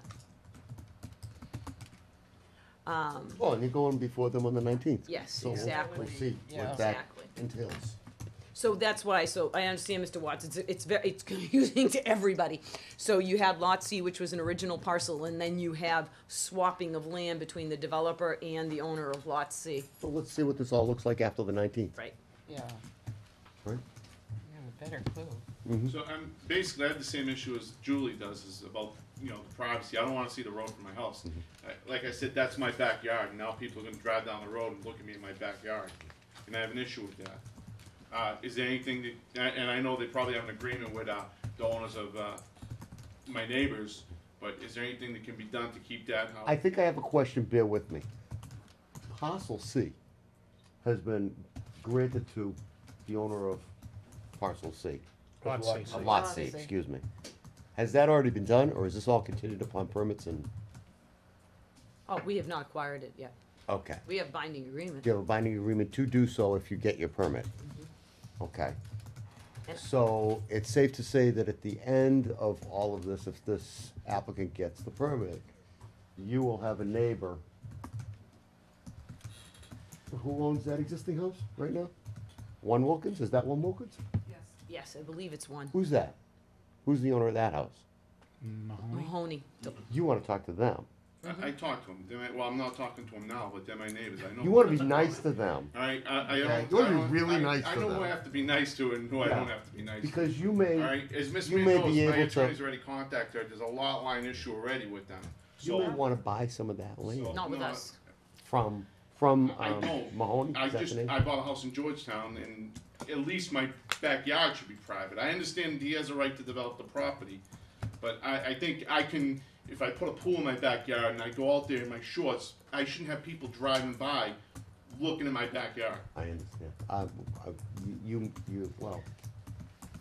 Oh, and you're going before them on the 19th? Yes, So we'll- exactly. We'll see Yeah. what that Exactly. entails. So that's why, so I understand, Mr. Watts, it's confusing to everybody. So you had Lot C, which was an original parcel, and then you have swapping of land between the developer and the owner of Lot C, So let's see what this all looks like after the 19th. right? Yeah, Right? you have a better clue. So I'm basically I have the same issue as Julie does is about the privacy. I don't want to see the road from my house. Like I said, that's my backyard. And now people are going to drive down the road and look at me in my backyard, and I have an issue with that. Is there anything that, and I know they probably have an agreement with the owners of my neighbors, but is there anything that can be done to keep that house? I think I have a question, bear with me. Parcel C has been granted to the owner of parcel C. Lot C. Lot C, excuse me. Has that already been done, or is this all contingent upon permits and, Oh, we have not acquired it yet. okay. We have binding agreement. You have a binding agreement to do so if you get your permit? Okay. So it's safe to say that at the end of all of this, if this applicant gets the permit, you will have a neighbor. Who owns that existing house right now? One Wilkins? Is that one Wilkins? Yes. Yes, I believe it's one. Who's that? Who's the owner of that house? Mahoney. You wanna talk to them. I talked to them. Well, I'm not talking to them now, but they're my neighbors. I know. You wanna be nice to them. All right, I Okay, don't. you wanna be I don't- really I- nice I to know who them. I have to be nice to and who I Yeah. don't have to be nice to. Because you All may, right, as Miss you Reed may knows, be my able to- attorney's already contacted her. There's a lot line issue already with them. you may wanna buy some of that land Not with No, us. from I don't. Mahoney, I is that just, the name? I bought a house in Georgetown, and at least my backyard should be private. I understand he has a right to develop the property, but I think I can, if I put a pool in my backyard and I go out there in my shorts, I shouldn't have people driving by looking at my backyard. I understand. Well,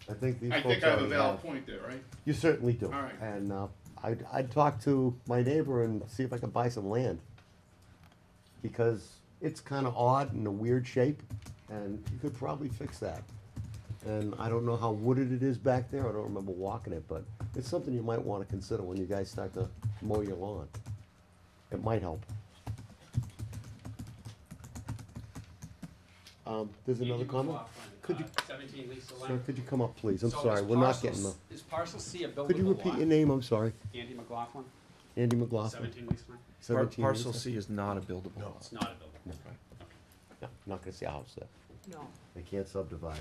I think these I folks think I have a already valid have. point there, right? You certainly do. All right. And, I'd talk to my neighbor and see if I could buy some land. Because it's kinda odd and a weird shape, and you could probably fix that. And I don't know how wooded it is back there, I don't remember walking it, but it's something you might wanna consider when you guys start to mow your lawn. It might help. There's another comment? Could you, 17 Lisa sir, Lane. could you come up, please? I'm So sorry, is we're not parcel getting the, s- Is parcel C a buildable lot? could you repeat your name, I'm sorry? Andy McLaughlin, Andy McLaughlin, 17 Lisa Lane. 17 Parcel Lisa? C is not a buildable lot. It's not a buildable. No, not gonna see a house there. No, They can't subdivide.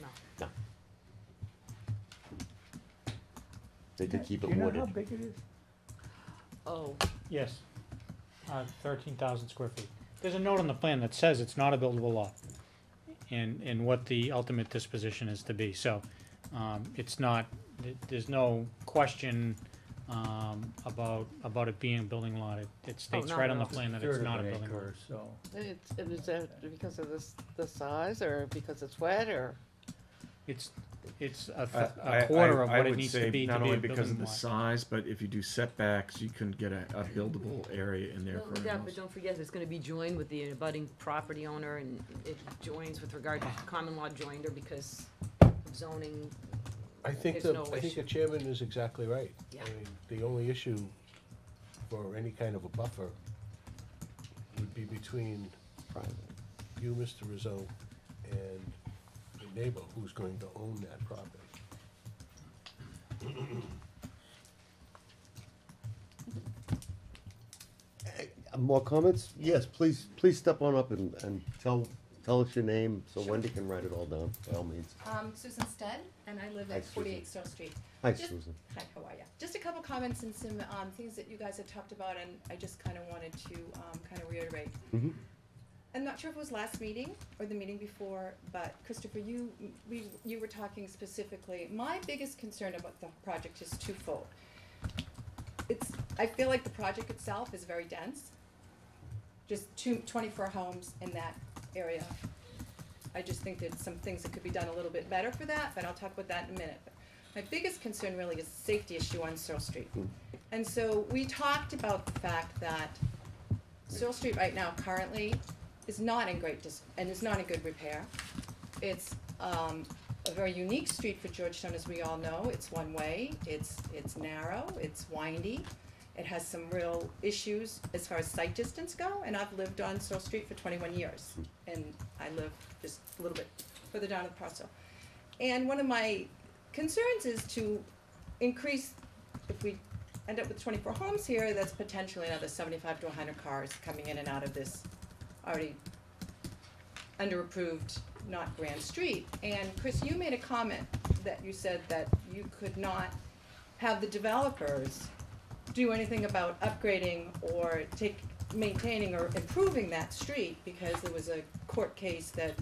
no. No. They could keep Do it you know wooded. how big it is? Oh, Yes, 13,000 square feet. There's a note on the plan that says it's not a buildable lot, and what the ultimate disposition is to be, so, it's not, there's no question, about it being a building lot. It states not right at on the all. plan that it's Third not a of an building lot. acre, so. And is that because of the size, or because it's wet, or? It's a quarter of what it needs to be Not to be only a because building of the lot. size, but if you do setbacks, you can get a buildable area in there well, for a yeah, house. but don't forget, it's gonna be joined with the abutting property owner, and it joins with regard to common law joinder because of zoning. I think There's no I think issue. the chairman is exactly right. Yeah. I mean, the only issue for any kind of a buffer would be between Private. you, Mr. Rizzo, and the neighbor who's going to own that property. More comments? Yes, please step on up and tell us your name so Wendy can write it all down, by all means. Susan Stead, and I live Hi, at Susan. 48 Stowe Street. Hi, Just- Susan. Hi, how are ya? Just a couple comments and some things that you guys had talked about, and I just kind of wanted to kind of reiterate. Mhm. I'm not sure if it was last meeting or the meeting before, but Christopher, you were talking specifically. My biggest concern about the project is twofold. I feel like the project itself is very dense. Just 24 homes in that area. I just think there's some things that could be done a little bit better for that, but I'll talk about that in a minute. But my biggest concern really is the safety issue on Searle Street. And so we talked about the fact that Searle Street right now currently is not in and is not in good repair. It's a very unique street for Georgetown, as we all know. It's one way, it's narrow, it's windy. It has some real issues as far as sight distance go, and I've lived on Searle Street for 21 years. And I live just a little bit further down the parcel. And one of my concerns is to increase, if we end up with 24 homes here, that's potentially another 75 to 100 cars coming in and out of this already under-approved, not grand street. And Chris, you made a comment that you said that you could not have the developers do anything about upgrading or maintaining or improving that street because there was a court case that,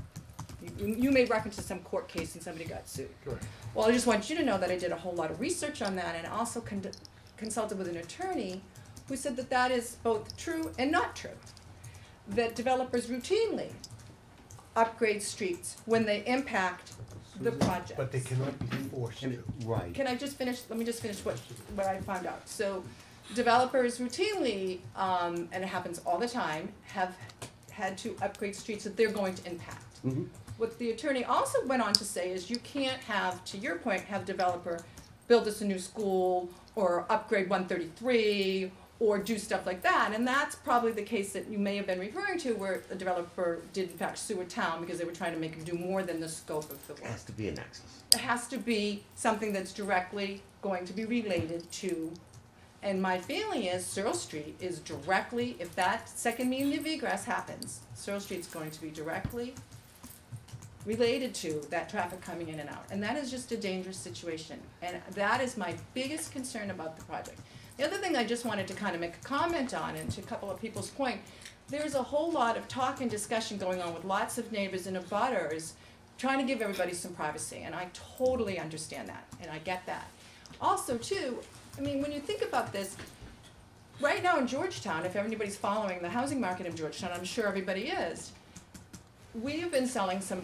you made reference to some court case and somebody got sued. Correct. Well, I just want you to know that I did a whole lot of research on that and also consulted with an attorney who said that that is both true and not true. That developers routinely upgrade streets when they impact the project. But they cannot be forced to. Right. Can I just finish, let me just finish what I found out. So developers routinely, and it happens all the time, have had to upgrade streets that they're going to impact. Mhm. What the attorney also went on to say is you can't have, to your point, have developer build us a new school or upgrade 133 or do stuff like that. And that's probably the case that you may have been referring to where the developer did in fact sue a town because they were trying to make him do more than the scope of the It work. has to be a nexus. It has to be something that's directly going to be related to, and my feeling is Searle Street is directly, if that second means of egress happens, Searle Street's going to be directly related to that traffic coming in and out. And that is just a dangerous situation. And that is my biggest concern about the project. The other thing I just wanted to kind of make a comment on, and to a couple of people's point, there's a whole lot of talk and discussion going on with lots of neighbors and abutters, trying to give everybody some privacy, and I totally understand that, and I get that. Also, too, I mean, when you think about this, right now in Georgetown, if anybody's following the housing market in Georgetown, I'm sure everybody is, we have been selling some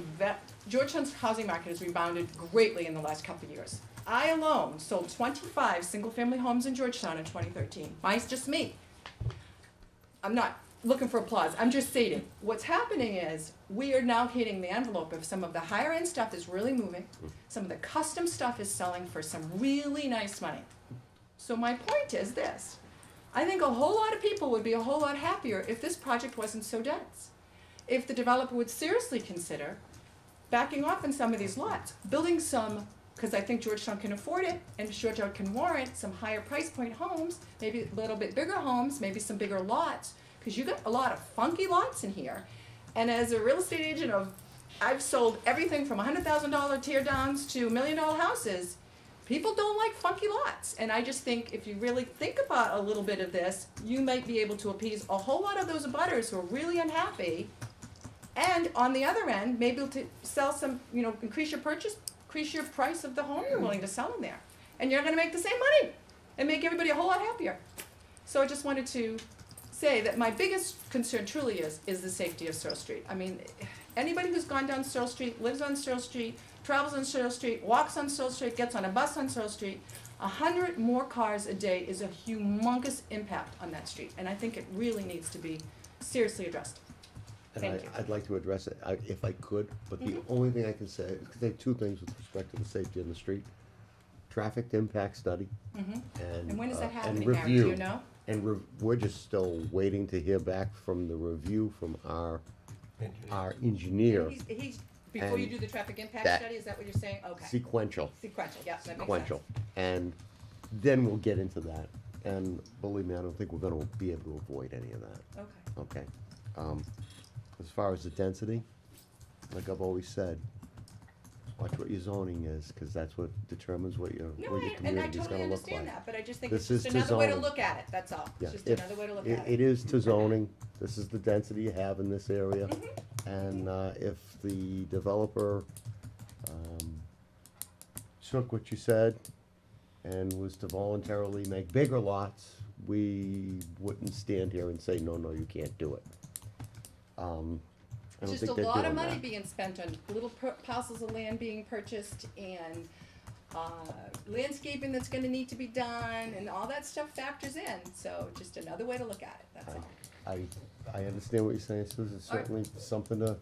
Georgetown's housing market has rebounded greatly in the last couple of years. I alone sold 25 single-family homes in Georgetown in 2013. Mine's just me. I'm not looking for applause. I'm just stating, what's happening is we are now hitting the envelope of some of the higher-end stuff is really moving. Some of the custom stuff is selling for some really nice money. So my point is this. I think a whole lot of people would be a whole lot happier if this project wasn't so dense. If the developer would seriously consider backing off in some of these lots, building some, because I think Georgetown can afford it, and Georgetown can warrant some higher price point homes, maybe a little bit bigger homes, maybe some bigger lots, because you got a lot of funky lots in here. And as a real estate agent I've sold everything from $100,000 tear downs to $1 million houses. People don't like funky lots. And I just think if you really think about a little bit of this, you might be able to appease a whole lot of those abutters who are really unhappy. And on the other end, maybe to sell some, increase your price of the home you're willing to sell in there. And you're gonna make the same money and make everybody a whole lot happier. So I just wanted to say that my biggest concern truly is the safety of Searle Street. I mean, anybody who's gone down Searle Street, lives on Searle Street, travels on Searle Street, walks on Searle Street, gets on a bus on Searle Street, 100 more cars a day is a humongous impact on that street. And I think it really needs to be seriously addressed. And Thank you. I'd like to address it, if I could, but the only thing I can say, because I have two things with respect to the safety on the street. Traffic impact study And when is that and happening, Mary? Do review. you know? And we're just still waiting to hear back from the review from our engineer, He's, before you And do the traffic impact that- study, is that what you're saying? Okay. sequential, Sequential, yeah, that makes sense. sequential. And then we'll get into that. And believe me, I don't think we're gonna be able to avoid any of that, Okay. okay? As far as the density, like I've always said, watch what your zoning is, cause that's what determines what your No, and I community's totally gonna look understand like. that, but I just think This it's just is to another way to zoning. look at it, that's all. Yeah, It's just if- another way to look it- at it. It is to zoning, this is the density you have in this area. Mm-hmm. And, if the developer, took what you said and was to voluntarily make bigger lots, we wouldn't stand here and say, no, you can't do it. I don't It's just think a they're lot of doing money that. being spent on little parcels of land being purchased and, landscaping that's gonna need to be done, and all that stuff factors in, so just another way to look at it, that's all. I understand what you're saying, Susan, it's All right. certainly something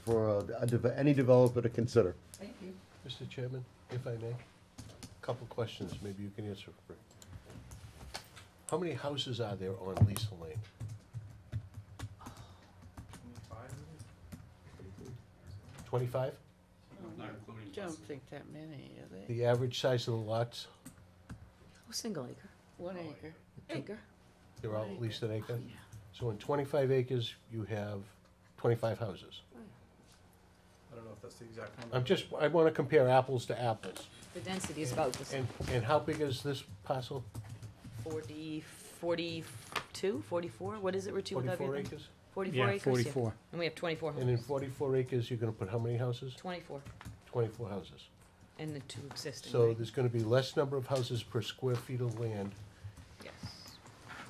for any developer to consider. Thank you. Mr. Chairman, if I may, couple questions, maybe you can answer. How many houses are there on Lisa Lane? 25? don't think that many, are they? The average size of the lots, Oh, single acre. 1 acre. Acre. they're all at least an acre? Yeah. So in 25 acres, you have 25 houses. I don't know if that's the exact number. I want to compare apples to apples. The density is about the same. And how big is this parcel? 42, 44? What is it, Richie? without 44 getting- acres? 44 Yeah, acres? 44. And we have 24 And in homes. 44 acres, you're going to put how many houses? 24. 24 houses. And the two existing, So right? there's going to be less number of houses per square feet of land Yes.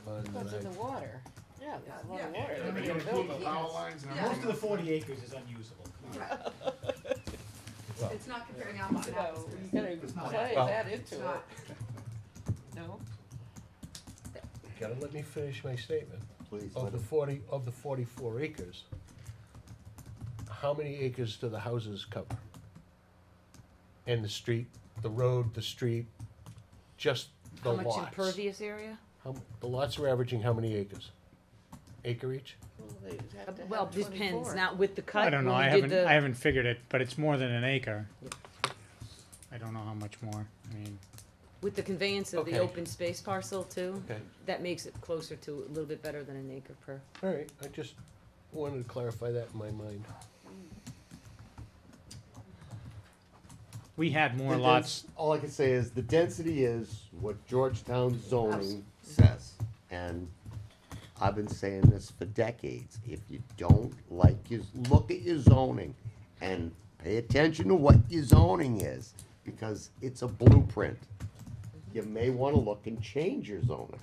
on, Because of the water. Yeah, there's a lot of water. They're They're gonna gonna build include them. power lines and Yeah. everything. Most of the 40 acres is unusable. It's not comparing apples to apples. So you gotta play Well- that into It's not. it. No? gotta let me finish my statement. Please, Of let the it, 44 acres, how many acres do the houses cover? And the street, the road, the street, just the How much lots? impervious area? The lots are averaging how many acres? Acre each? Well, they'd have to Well, have depends, 24. not with the cut. I don't know, when we I did haven't, the- I haven't figured it, but it's more than an acre. I don't know how much more, I mean, With the conveyance of the Okay. open space parcel too, Okay, that makes it closer to a little bit better than an acre per. all right, I just wanted to clarify that in my mind. we had more the lots, all I can say is the density is what Georgetown zoning says. And I've been saying this for decades. If you don't like your, look at your zoning and pay attention to what your zoning is, because it's a blueprint. You may wanna look and change your zoning.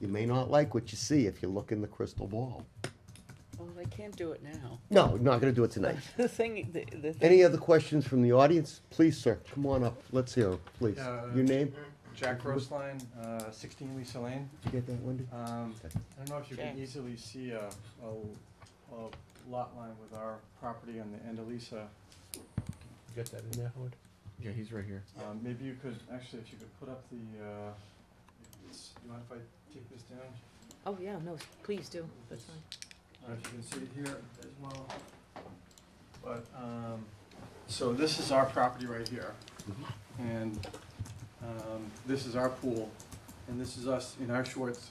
You may not like what you see if you look in the crystal ball. Well, they can't do it now. No, we're not gonna do it tonight. The thing, the thing. Any other questions from the audience? Please, sir, come on up. Let's hear, please. Your name? Jack Grossline, 16 Lisa Lane. Did you get that, Wendy? I don't know if you can Jack. easily see a lot line with our property on the end of Lisa. You got that in there, Howard? Yeah, he's right here. Maybe you could, actually, if you could put up the, you mind if I take this down? Oh, yeah, no, please do, that's fine. I don't know if you can see it here as well. But, so this is our property right here. And, this is our pool, and this is us in our shorts.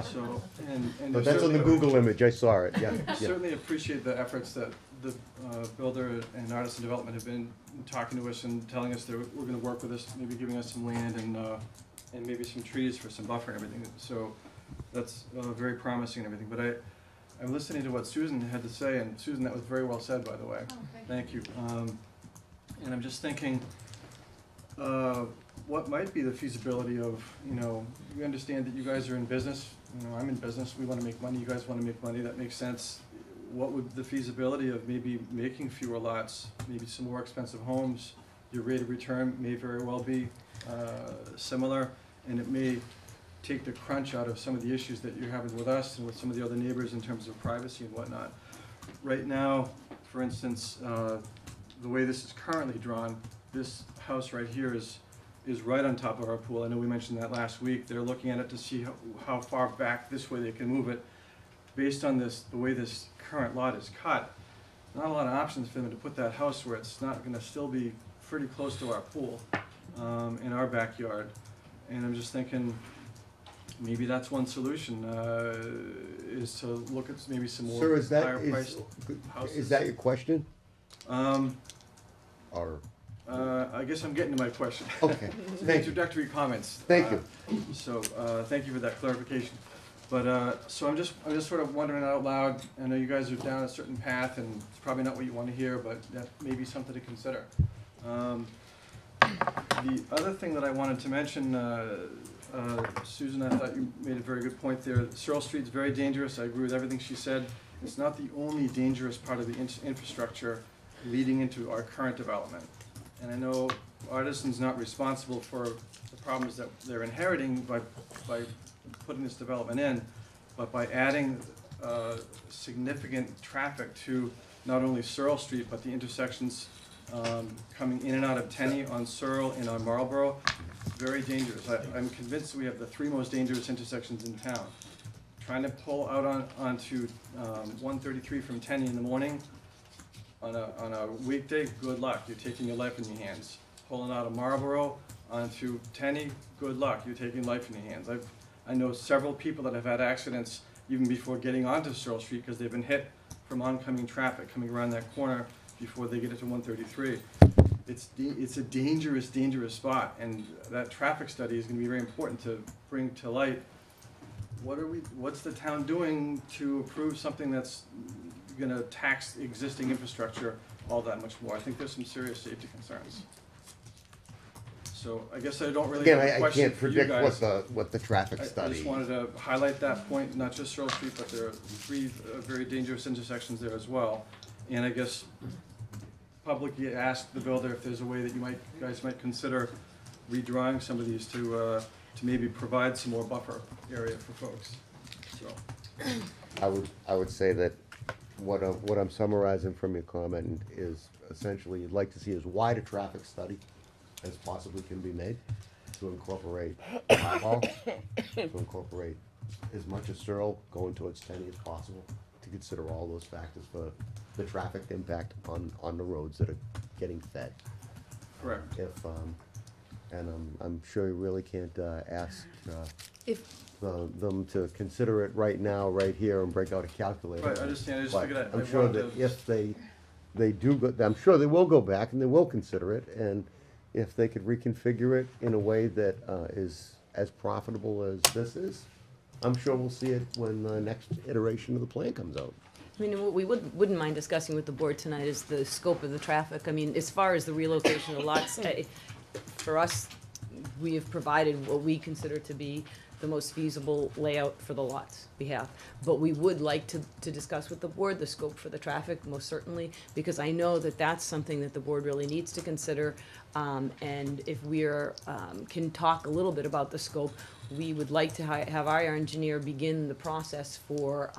So, and. But that's on the Google image, I saw it, yeah. yeah. Certainly appreciate the efforts that the builder and artisan development have been talking to us and telling us that we're gonna work with us, maybe giving us some land and maybe some trees for some buffer and everything. So that's very promising and everything. But I'm listening to what Susan had to say, and Susan, that was very well said, by the way. Oh, Thank you. And I'm just thinking, what might be the feasibility of, we understand that you guys are in business, I'm in business, we wanna make money, you guys wanna make money, that makes sense. What would the feasibility of maybe making fewer lots, maybe some more expensive homes? Your rate of return may very well be, similar, and it may take the crunch out of some of the issues that you're having with us and with some of the other neighbors in terms of privacy and whatnot. Right now, for instance, the way this is currently drawn, this house right here is right on top of our pool. I know we mentioned that last week. They're looking at it to see how far back this way they can move it. Based on this, the way this current lot is cut, not a lot of options for them to put that house where it's not gonna still be pretty close to our pool, in our backyard. And I'm just thinking, maybe that's one solution, is to look at maybe some more Sir, is that, higher priced is houses. that your question? Um, Or, I guess I'm getting to my question. okay, Some thank you. introductory comments. Thank you. So, thank you for that clarification. But, so I'm just sort of wondering out loud, I know you guys are down a certain path, and it's probably not what you wanna hear, but that may be something to consider. The other thing that I wanted to mention, Susan, I thought you made a very good point there. Searle Street's very dangerous, I agree with everything she said. It's not the only dangerous part of the infrastructure leading into our current development. And I know Artisan's not responsible for the problems that they're inheriting by putting this development in, but by adding significant traffic to not only Searle Street, but the intersections coming in and out of Tenney on Searle and on Marlboro, very dangerous. I'm convinced we have the 3 most dangerous intersections in town. Trying to pull out onto 133 from Tenney in the morning, On a weekday, good luck, you're taking your life in your hands. Pulling out of Marlboro onto Tenny, good luck, you're taking life in your hands. I know several people that have had accidents even before getting onto Searle Street because they've been hit from oncoming traffic coming around that corner before they get into 133. It's a dangerous, dangerous spot, and that traffic study is gonna be very important to bring to light. What's the town doing to approve something that's gonna tax existing infrastructure all that much more? I think there's some serious safety concerns. So I guess I don't really Again, have a I question can't for you predict guys. what the traffic I study. just wanted to highlight that point, not just Searle Street, but there are three very dangerous intersections there as well. And I guess publicly ask the builder if there's a way that you guys might consider redrawing some of these to maybe provide some more buffer area for folks, so. I would say that what I'm summarizing from your comment is essentially you'd like to see as wide a traffic study as possibly can be made to incorporate eyeball, to incorporate as much as Searle going towards Tenny as possible, to consider all those factors for the traffic impact on the roads that are getting fed. Correct. And I'm sure you really can't ask If, them to consider it right now, right here, and break out a calculator. Right, I understand. I just But figured I I'm sure wanted that to- if they do go, I'm sure they will go back and they will consider it, and if they could reconfigure it in a way that is as profitable as this is, I'm sure we'll see it when the next iteration of the plan comes out. I mean, what we wouldn't mind discussing with the board tonight is the scope of the traffic. I mean, as far as the relocation of lots, for us, we have provided what we consider to be the most feasible layout for the lots we have. But we would like to discuss with the board the scope for the traffic, most certainly, because I know that that's something that the board really needs to consider. And if we're, can talk a little bit about the scope, we would like to have our engineer begin the process for,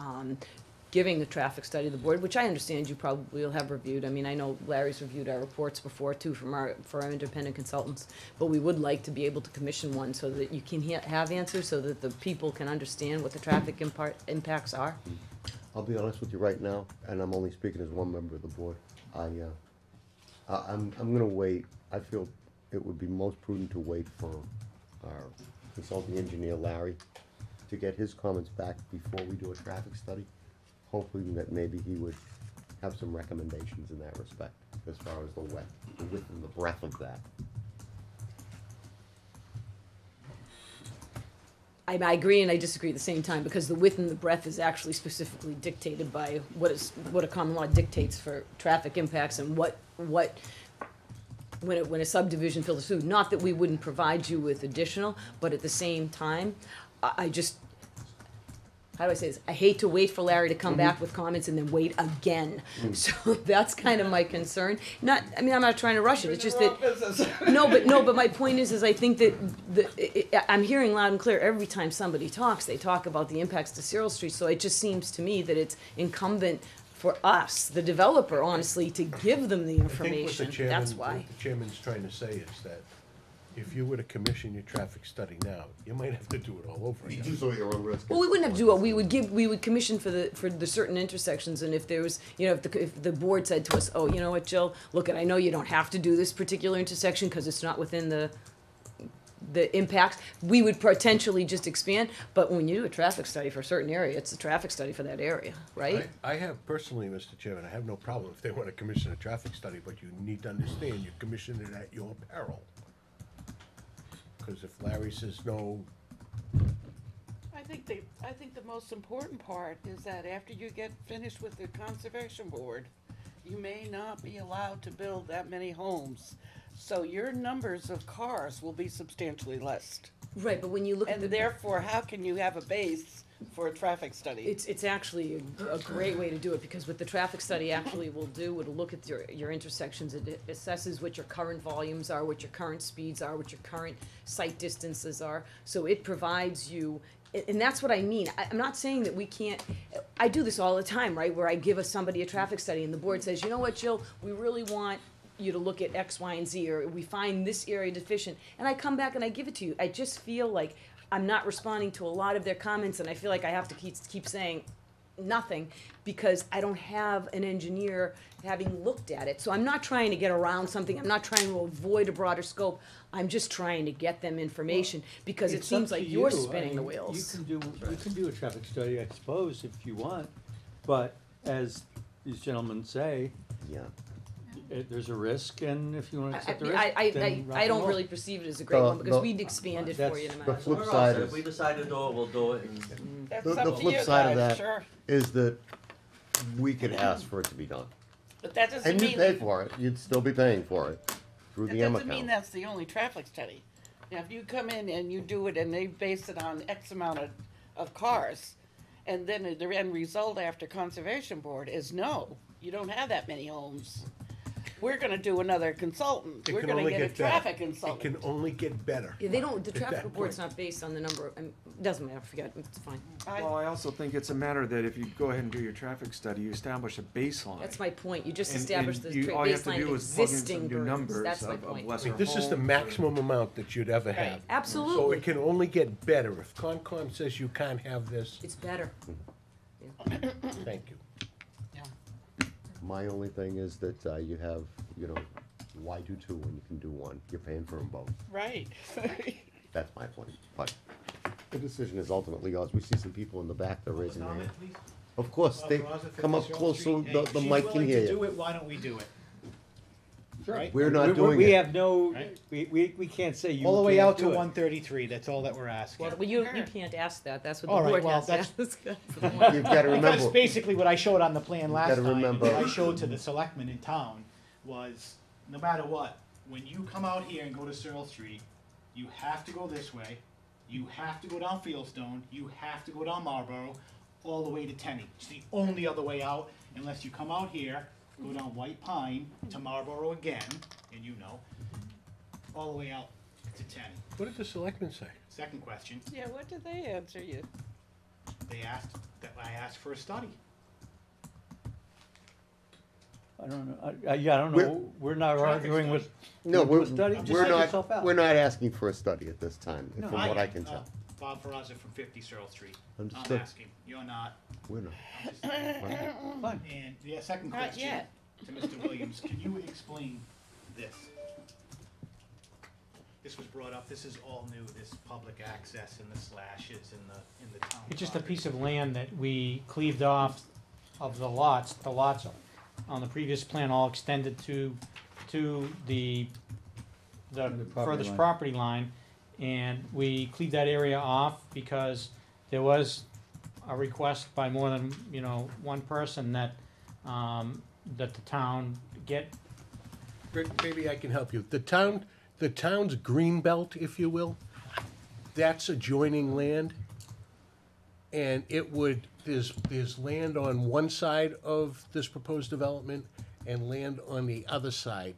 giving the traffic study to the board, which I understand you probably will have reviewed. I mean, I know Larry's reviewed our reports before too for our independent consultants, but we would like to be able to commission one so that you can have answers, so that the people can understand what the traffic impacts are. I'll be honest with you right now, and I'm only speaking as one member of the board. I'm gonna wait. I feel it would be most prudent to wait for our consulting engineer, Larry, to get his comments back before we do a traffic study. Hopefully that maybe he would have some recommendations in that respect, as far as the width and the breadth of that. I agree and I disagree at the same time, because the width and the breadth is actually specifically dictated by what a common law dictates for traffic impacts and when a subdivision filters through. Not that we wouldn't provide you with additional, but at the same time, I just, how do I say this? I hate to wait for Larry to come back with comments and then wait again. So that's kind of my concern. I mean, I'm not trying to rush it. It's just that. No, but my point is I think that I'm hearing loud and clear every time somebody talks, they talk about the impacts to Searle Street. So it just seems to me that it's incumbent for us, the developer, honestly, to give them the information. That's why. What the chairman's trying to say is that if you were to commission your traffic study now, you might have to do it all over You again. do so at your own risk. Well, we wouldn't have to do it. We would commission for the certain intersections, and if there was, if the board said to us, oh, you know what, Jill, look, I know you don't have to do this particular intersection because it's not within the impacts, we would potentially just expand. But when you do a traffic study for a certain area, it's a traffic study for that area, right? I have personally, Mr. Chairman, I have no problem if they want to commission a traffic study, but you need to understand, you commission it at your peril. Because if Larry says no, I think the most important part is that after you get finished with the conservation board, you may not be allowed to build that many homes. So your numbers of cars will be substantially less. Right, but when you look at And therefore, how can you have a base for a traffic study? It's actually a great way to do it, because what the traffic study actually will do, it'll look at your intersections, it assesses what your current volumes are, what your current speeds are, what your current sight distances are, so it provides you, and that's what I mean. I'm not saying that we can't, I do this all the time, right, where I give somebody a traffic study and the board says, you know what, Jill, we really want you to look at X, Y, and Z, or we find this area deficient, and I come back and I give it to you. I just feel like I'm not responding to a lot of their comments, and I feel like I have to keep saying, nothing, because I don't have an engineer having looked at it. So I'm not trying to get around something, I'm not trying to avoid a broader scope, I'm just trying to get them information, because it It's up seems to like you're you. I spinning the mean, wheels. You can do a traffic study, I suppose, if you want, but as these gentlemen say, Yeah. there's a risk, and if you wanna accept the risk, I then rock I and don't roll. really perceive it as a great The- one, because the- we'd expand it for you no That's- matter The flip what. side If we is, decide to do it, we'll do it, and That's the up to flip you side of guys, that sure. is that we could ask for it to be done. But that doesn't And you mean, pay for it, you'd still be paying for it through that the M doesn't mean account. that's the only traffic study. Now, if you come in and you do it and they base it on X amount of cars, and then the end result after Conservation Board is no, you don't have that many homes. We're gonna do another consultant. It We're can gonna only get a get better. traffic It consultant. can only get better. Yeah, they don't, the At traffic that report's point. not based on the number, doesn't matter, forget it, it's fine. Well, I also think it's a matter that if you go ahead and do your traffic study, you establish a baseline. That's my point, you just And- establish and the you- all you have to baseline do of is plug in some existing new burdens, numbers that's my of point. lesser This is the homes. maximum amount that you'd ever have. Right. So Absolutely, it can only get better. If Concom says you can't have this, it's better. thank you. My only thing is that, you have, why do two when you can do one? You're paying for them both. Right. That's my point, but the decision is ultimately yours. We see some people in the back that are raising their hand. Of course, they come up close so the mic can hear you. Why don't we do it? Right? We're not doing We it. have no, Right? we can't say you All the way can't out to do it. 133, that's all that we're asking. Well, you can't ask that, that's what All the right, board well, has to ask. You've gotta Because remember, basically what I showed on the plan last gotta time, and remember- what I showed to the selectmen in town, was no matter what, when you come out here and go to Searle Street, you have to go this way, you have to go down Fieldstone, you have to go down Marlboro, all the way to Tenny. It's the only other way out, unless you come out here, go down White Pine to Marlboro again, and you know, all the way out to Tenny. What did the selectmen say? Second question, Yeah, what did they answer you? they asked, that I asked for a study. I don't know, I don't know, we're not Traffic arguing with. no, with the study. Just we're set yourself out. we're not asking for a study at this time, from what I can tell. Bob Ferrazza from 50 Searle Street. Understood. I'm asking, you're not. We're not. I'm just- Fine. And, yeah, second Not question yet. to Mr. Williams, can you explain this? This was brought up, this is all new, this public access and the slashes in the town. It's just a property. piece of land that we cleaved off of the lots. The lots on the previous plan all extended to the property furthest line. property line. And we cleaved that area off because there was a request by more than, one person that the town get. Rick, maybe I can help you. The town's green belt, if you will, that's adjoining land. And there's land on one side of this proposed development and land on the other side.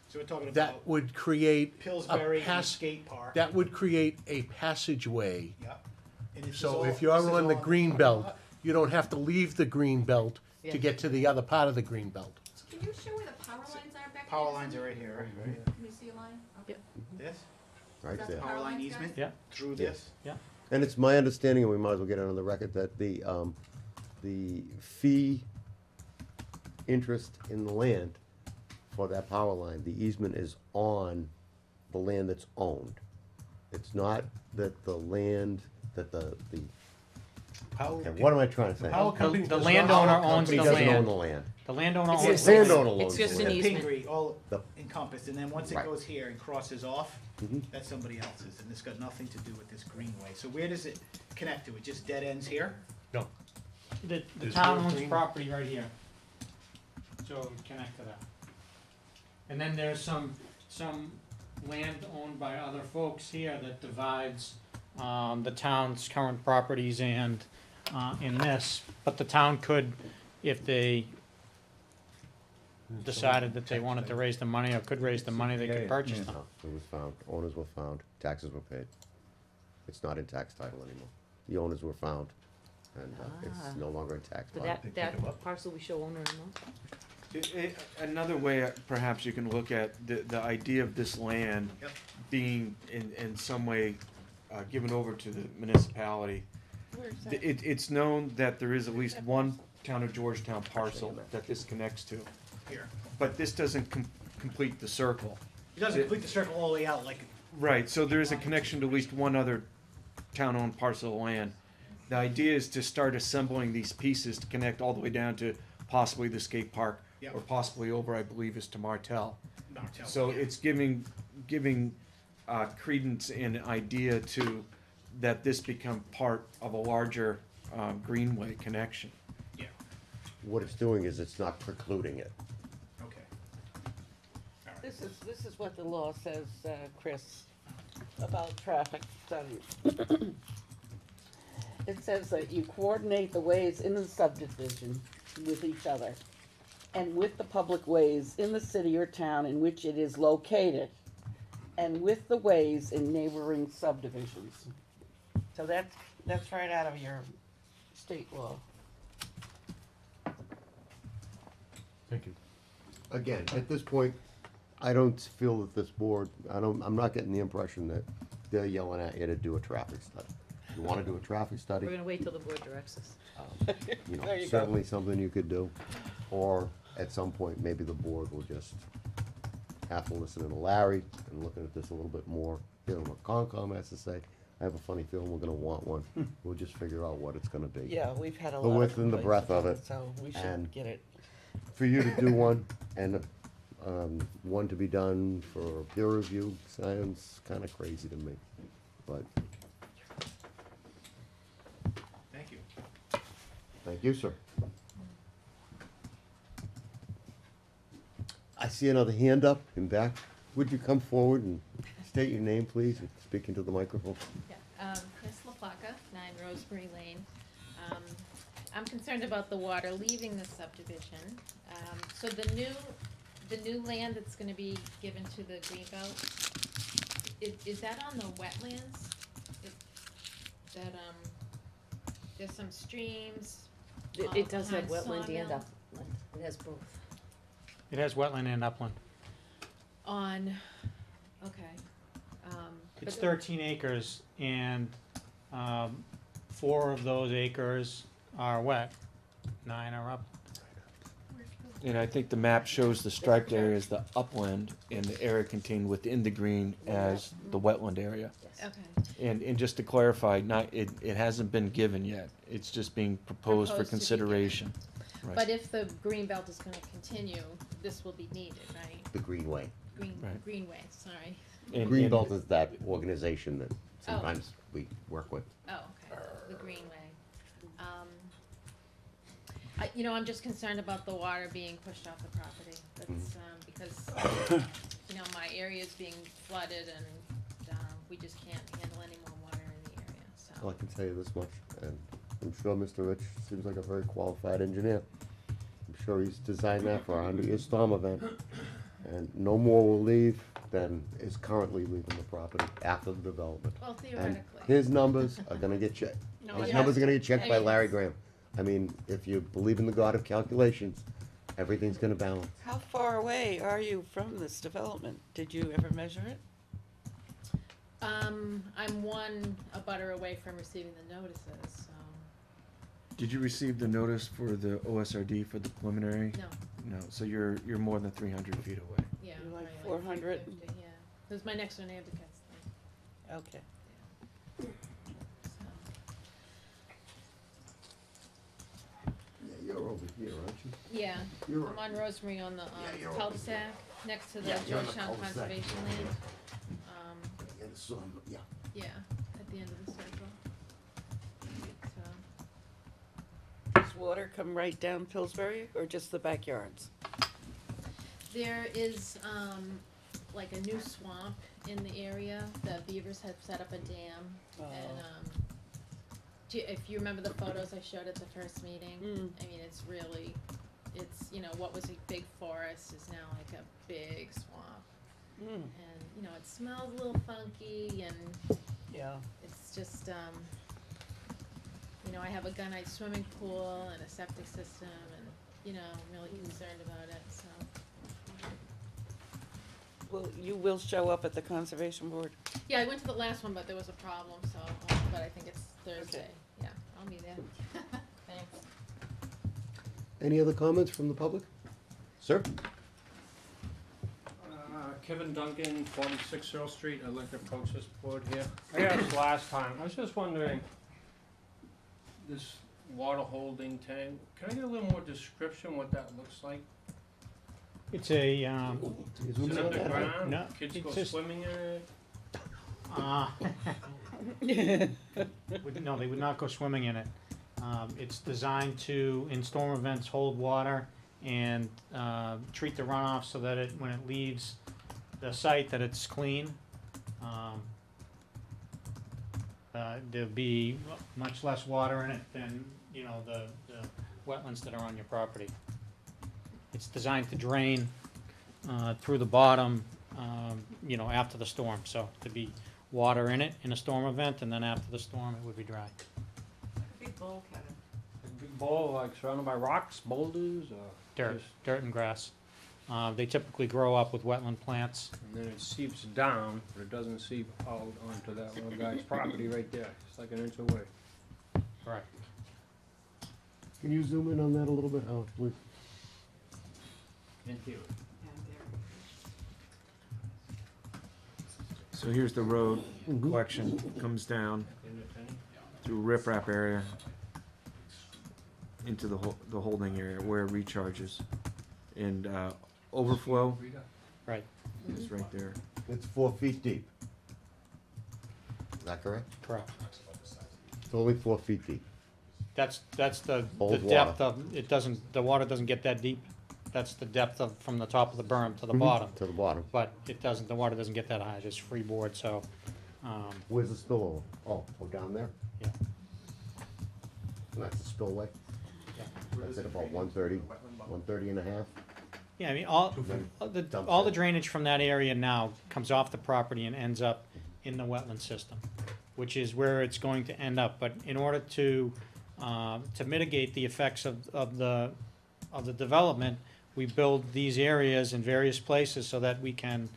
So we're talking That about would create Pillsbury a and the skate park. that would create a passageway. Yep. And this is So all- if you're this is on the all- green belt, you don't have to leave the green belt Yeah. to get to the other part of the green belt. Can you show where the power lines are back there? Power lines are right here, right? Can you see a line? Okay. This, Right That's there. the power line lines, easement Yeah. through Yes. this. And it's my understanding, and we might as well get it on the record, that the fee interest in the land for that power line, the easement is on the land that's owned. It's not that the land, that the, okay, what am I trying to say? Power company The does not- landowner Power owns company the Doesn't own land. the land. The landowner It's owns just- the land. Landowner owns It's the just an land. The easement. Pingree, all The- encompassed, and then once it Right. goes here and crosses off, Mhm. that's somebody else's, and it's got nothing to do with this greenway. So where does it connect to? It just dead ends here? No. The There's town no owns green- property right here. So it would connect to that. And then there's some land owned by other folks here that divides, the town's current properties and, in this. But the town could, if they decided that they wanted to raise the money or could raise the money, they Yeah, could yeah, purchase yeah. them. No, it was found, owners were found, taxes were paid. It's not in tax title anymore. The owners were found, and Ah. it's no longer in tax So title. that parcel we show owner and all? Another way perhaps you can look at the idea of this land Yep. being in some way given over to the municipality Where's that? It's known that there is at least one town of Georgetown parcel that this connects to, Here. but this doesn't complete the circle. It doesn't complete the circle all the way out like. Right, so there is a connection to at least one other town-owned parcel of land. The idea is to start assembling these pieces to connect all the way down to possibly the skate park, Yep. or possibly over, I believe, is to Martell. Martell, So yeah. it's giving credence and idea to that this become part of a larger greenway connection. Yeah, What it's doing is it's not precluding it. okay. All right. This is what the law says, Chris, about traffic studies. It says that you coordinate the ways in the subdivision with each other and with the public ways in the city or town in which it is located and with the ways in neighboring subdivisions. So that's right out of your state law. Thank you. Again, at this point, I don't feel that this board, I'm not getting the impression that they're yelling at you to do a traffic study. If you wanna do a traffic study, We're gonna wait till the board directs us. you know, There you go. certainly something you could do. Or at some point, maybe the board will just have to listen to Larry and looking at this a little bit more, hearing what Concom has to say. I have a funny feeling we're gonna want one. We'll just figure out what it's gonna be. Yeah, we've had a The lot of width and the complaints breadth of about it, So we should and- get it. For you to do one and, one to be done for peer review sounds kinda crazy to me, but Thank you. thank you, sir. I see another hand up in back. Would you come forward and state your name, please, and speak into the microphone? Yeah, Chris LaFlaca, 9 Rosemary Lane. I'm concerned about the water leaving the subdivision. So the new land that's gonna be given to the Greenbelt, is that on the wetlands? That, there's some streams. It does have behind wetland and Sawmill. upland, it has both. It has wetland and upland. On, okay. It's but- 13 acres, and 4 of those acres are wet, 9 are up. And I think the map shows the striped area as the upland and the area contained within the green as the wetland area. Okay. And just to clarify, it hasn't been given yet. It's just being proposed for Proposed to be consideration. Right. But if the green belt is gonna continue, this will be needed, right? The Greenway. Right. Greenway, sorry. And- Greenbelt and- is that organization that sometimes we work with. Oh, okay, the Greenway. I'm just concerned about the water being pushed off the property. That's, because, my area is being flooded and, we just can't handle any more water in the area, so. Well, I can tell you this much, and I'm sure Mr. Rich seems like a very qualified engineer. I'm sure he's designed that for a 100-year storm event. And no more will leave than is currently leaving the property after the development. Well, And theoretically. his numbers are gonna get checked. No, His yeah. numbers are gonna get checked by I mean, Larry Graham. I mean, if you believe in the god of calculations, everything's gonna balance. How far away are you from this development? Did you ever measure it? I'm a butter away from receiving the notices, so, Did you receive the notice for the OSRD for the preliminary? no, No, so you're more than 300 feet away. yeah. You're like probably 400? 350, yeah. Cause my next door neighbor gets them, Okay. so. Yeah, you're over here, aren't you? Yeah, You're I'm on Rosemary on the you're over cul-de-sac, next to the Yeah, you're on the Georgetown cul-de-sac. Conservation Land. Yeah, the sun, yeah. Yeah, at the end of the circle. So, Does water come right down Pillsbury or just the backyards? there is, like a new swamp in the area, the beavers have set up a dam, and, if you remember the photos I showed at the first meeting, I mean, it's really, what was a big forest is now like a big swamp. And, it smells a little funky and Yeah. it's just, I have a gunite swimming pool and a septic system and, I'm really concerned about it, so. you will show up at the conservation board? Yeah, I went to the last one, but there was a problem, so, but I think it's Thursday. Yeah, I'll be there. Thanks. Any other comments from the public? Sir? Kevin Duncan, 46 Earl Street, I'd like to approach this board here. I asked last time, I was just wondering, this water holding tank, can I get a little more description what that looks like? It's a, Is it underground? No, Kids it's go just- swimming in it? No, they would not go swimming in it. It's designed to, in storm events, hold water and treat the runoff so that when it leaves the site, that it's clean. There'll be much less water in it than, the wetlands that are on your property. It's designed to drain through the bottom, after the storm, so there'd be water in it in a storm event, and then after the storm, it would be dry. Big bowl, Kevin. A big bowl, like surrounded by rocks, boulders, or? Dirt and grass. They typically grow up with wetland plants. And then it seeps down, but it doesn't seep out onto that little guy's property right there. It's like an inch away. Correct. Can you zoom in on that a little bit, Howard, please? Thank you. So here's the road collection, comes down through riprap area into the holding area where it recharges. And overflow Right. is right there. It's 4 feet deep. Is that correct? Correct. It's only 4 feet deep. That's the Hold depth water. the water doesn't get that deep. That's the depth from the top of the berm to the bottom. To the bottom. But the water doesn't get that high, it's just freeboard, so, Where's the spillover? Oh, down there? yeah. And that's the spillway? That's at about 130, 130 and a half? Yeah, I mean, Dumps all the it. drainage from that area now comes off the property and ends up in the wetland system, which is where it's going to end up. But in order to mitigate the effects of the development, we build these areas in various places so that we can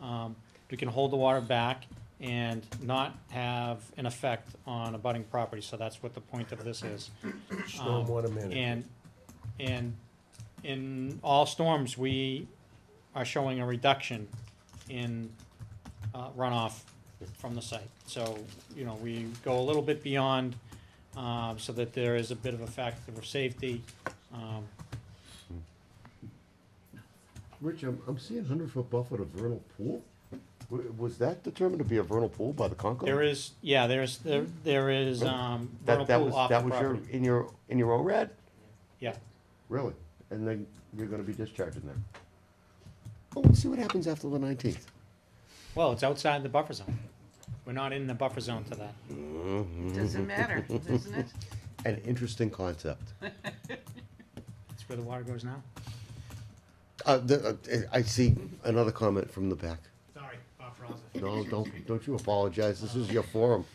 hold the water back and not have an effect on abutting property. So that's what the point of this is. Stormwater management. And in all storms, we are showing a reduction in runoff from the site. So, we go a little bit beyond, so that there is a bit of a factor of safety. Rich, I'm seeing 100-foot buffer to vernal pool. Was that determined to be a vernal pool by the Concom? There is vernal That pool was, off that the was property. in your ORAD? Yeah. Really? And then you're gonna be discharging there? Well, let's see what happens after the 19th. Well, it's outside the buffer zone. We're not in the buffer zone to that. Doesn't matter, doesn't it? An interesting concept. That's where the water goes now. I see another comment from the back. Sorry, Bob Franza. No, don't you apologize. This is your forum.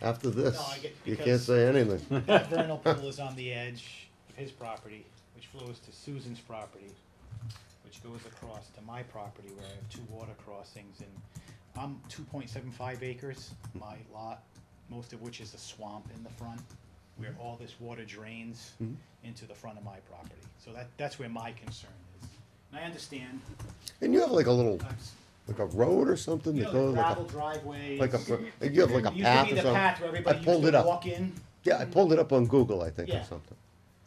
After this, No, I get- you can't because- say anything. That vernal pool is on the edge of his property, which flows to Susan's property, which goes across to my property where I have 2 water crossings, and I'm 2.75 acres, my lot, most of which is a swamp in the front, where all this water drains Mhm. into the front of my property. So that's where my concern is. And I understand, And you have like a little, like a road or something you that know, goes the like gravel driveways. like you have like a Used to path be or the something. path where everybody I pulled used it to up. walk in. Yeah, I pulled it up on Google, I think, or Yeah. something.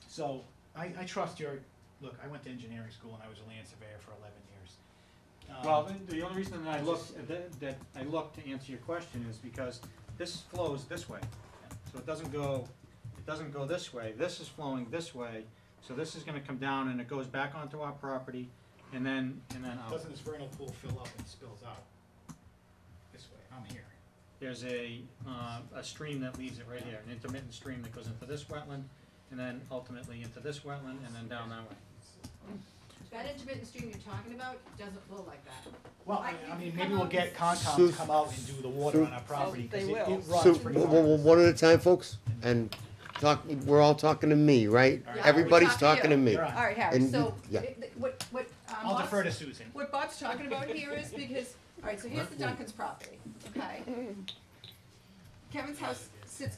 So, I trust your, look, I went to engineering school and I was a land surveyor for 11 years. Well, the only reason that I looked to answer your question is because this flows this way. So it doesn't go this way. This is flowing this way. So this is gonna come down and it goes back onto our property and then out. Doesn't this vernal pool fill up and spills out? This way, I'm here. There's a stream that leaves it right here, an intermittent stream that goes into this wetland and then ultimately into this wetland and then down that way. That intermittent stream you're talking about doesn't flow like that. Well, I mean, maybe we'll get Sue- Concom to come out and do the water on our property, they because will. it runs So, pretty one at a time, folks, and we're all talking to me, right? All right. Everybody's We're talking talking to me. You're on. All right, Harry, And so, yeah. what I'll defer to Susan. What Bob's talking about here is because, all right, so here's the Duncan's property, okay? Kevin's house sits,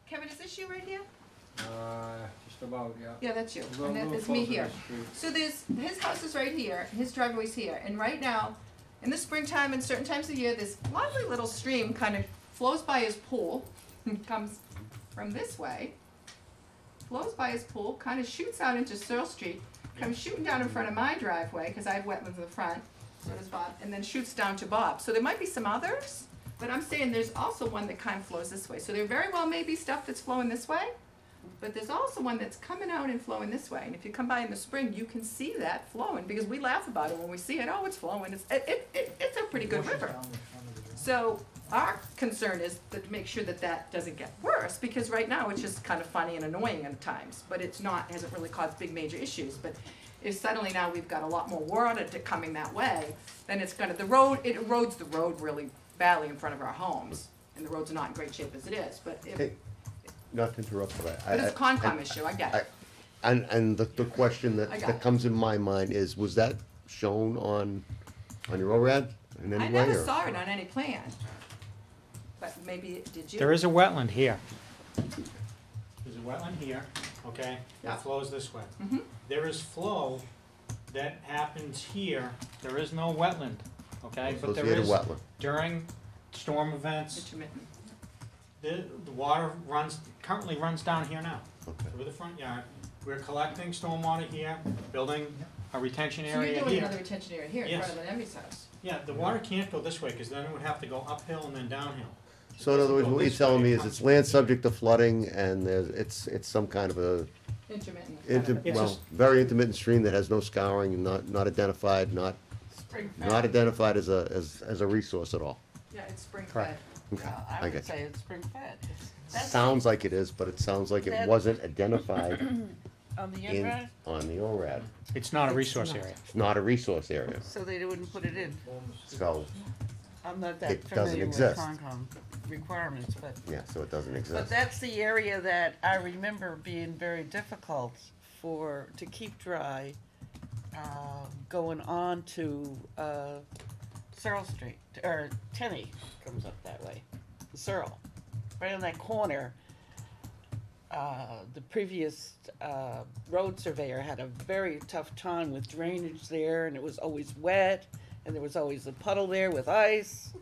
Kevin, is this you right here? Just about, yeah. Yeah, that's you, A little- and then little there's me closer to here. the street. So his house is right here, his driveway's here, and right now, in the springtime and certain times of the year, this lovely little stream kind of flows by his pool, comes from this way, flows by his pool, kind of shoots out into Searle Street, comes shooting down in front of my driveway, because I have wetlands in the front, so does Bob, and then shoots down to Bob. So there might be some others, but I'm saying there's also one that kind of flows this way. So there very well may be stuff that's flowing this way, but there's also one that's coming out and flowing this way. And if you come by in the spring, you can see that flowing, because we laugh about it when we see it. Oh, it's flowing. It's a pretty good river. So our concern is to make sure that that doesn't get worse, because right now it's just kind of funny and annoying at times, but it's not, hasn't really caused big major issues. But if suddenly now we've got a lot more water coming that way, then it's gonna, it erodes the road really badly in front of our homes. And the road's not in great shape as it is, but Hey, not to interrupt, but but it's a Concom issue, I get it. And the question I got that it. comes in my mind is, was that shown on your ORAD in any I way? never or- saw it on any plan. But maybe, did you? There is a wetland here. There's a wetland here, okay, Yeah. that flows this way. Mhm. There is flow that happens here, there is no wetland, okay, but there Associated is, wetland. during storm events, Intermittent. the water currently runs down here now, Okay. through the front yard. We're collecting stormwater here, building a retention So you're area doing here. another retention area here in Yes. front of the Emmy's house. Yeah, the water can't go this way, cause then it would have to go uphill and then downhill. So in other words, Go what you're this telling way, me it is comes it's land subject to flooding and it's some kind of a, Intermittent. It's well, just- very intermittent stream that has no scouring and not identified, not Spring fed. identified as a resource at all. Yeah, it's spring fed. Correct. Okay, Well, I I would get say it's spring fed. That's Sounds like it is, but it sounds like it That- wasn't identified on the in, invert, on the ORAD. It's not a It's resource not. area. It's not a resource area, so they wouldn't put it in. so, I'm not that It doesn't familiar with exist. Concom requirements, but. yeah, so it doesn't But exist. that's the area that I remember being very difficult to keep dry, going on to, Searle Street, or Tenney comes up that way, Searle, right on that corner. The previous, road surveyor had a very tough time with drainage there, and it was always wet, and there was always a puddle there with ice.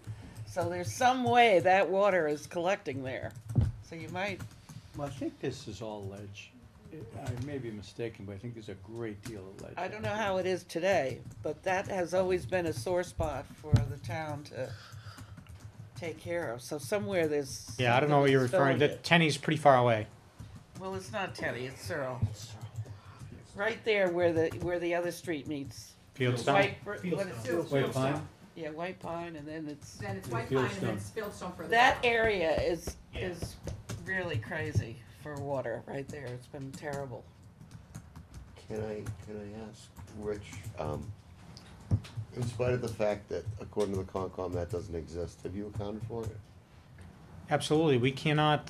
So there's some way that water is collecting there, so you might, Well, I think this is all ledge. I may be mistaken, but I think there's a great deal of ledge. I don't know how it is today, but that has always been a sore spot for the town to take care of, so somewhere there's. Yeah, I don't know what you're something referring that's to, filling Tenny's pretty far away. it. Well, it's not Teddy, it's Searle. Right there where the other street meets. Fieldstone? What is- White Pine? Yeah, White Pine, and then it's, Then it's White Pine and then Fieldstone. it's Fieldstone further that down. area is really crazy for water right there, it's been terrible. Can I ask Rich, in spite of the fact that according to the Concom that doesn't exist, have you accounted for it? Absolutely, we cannot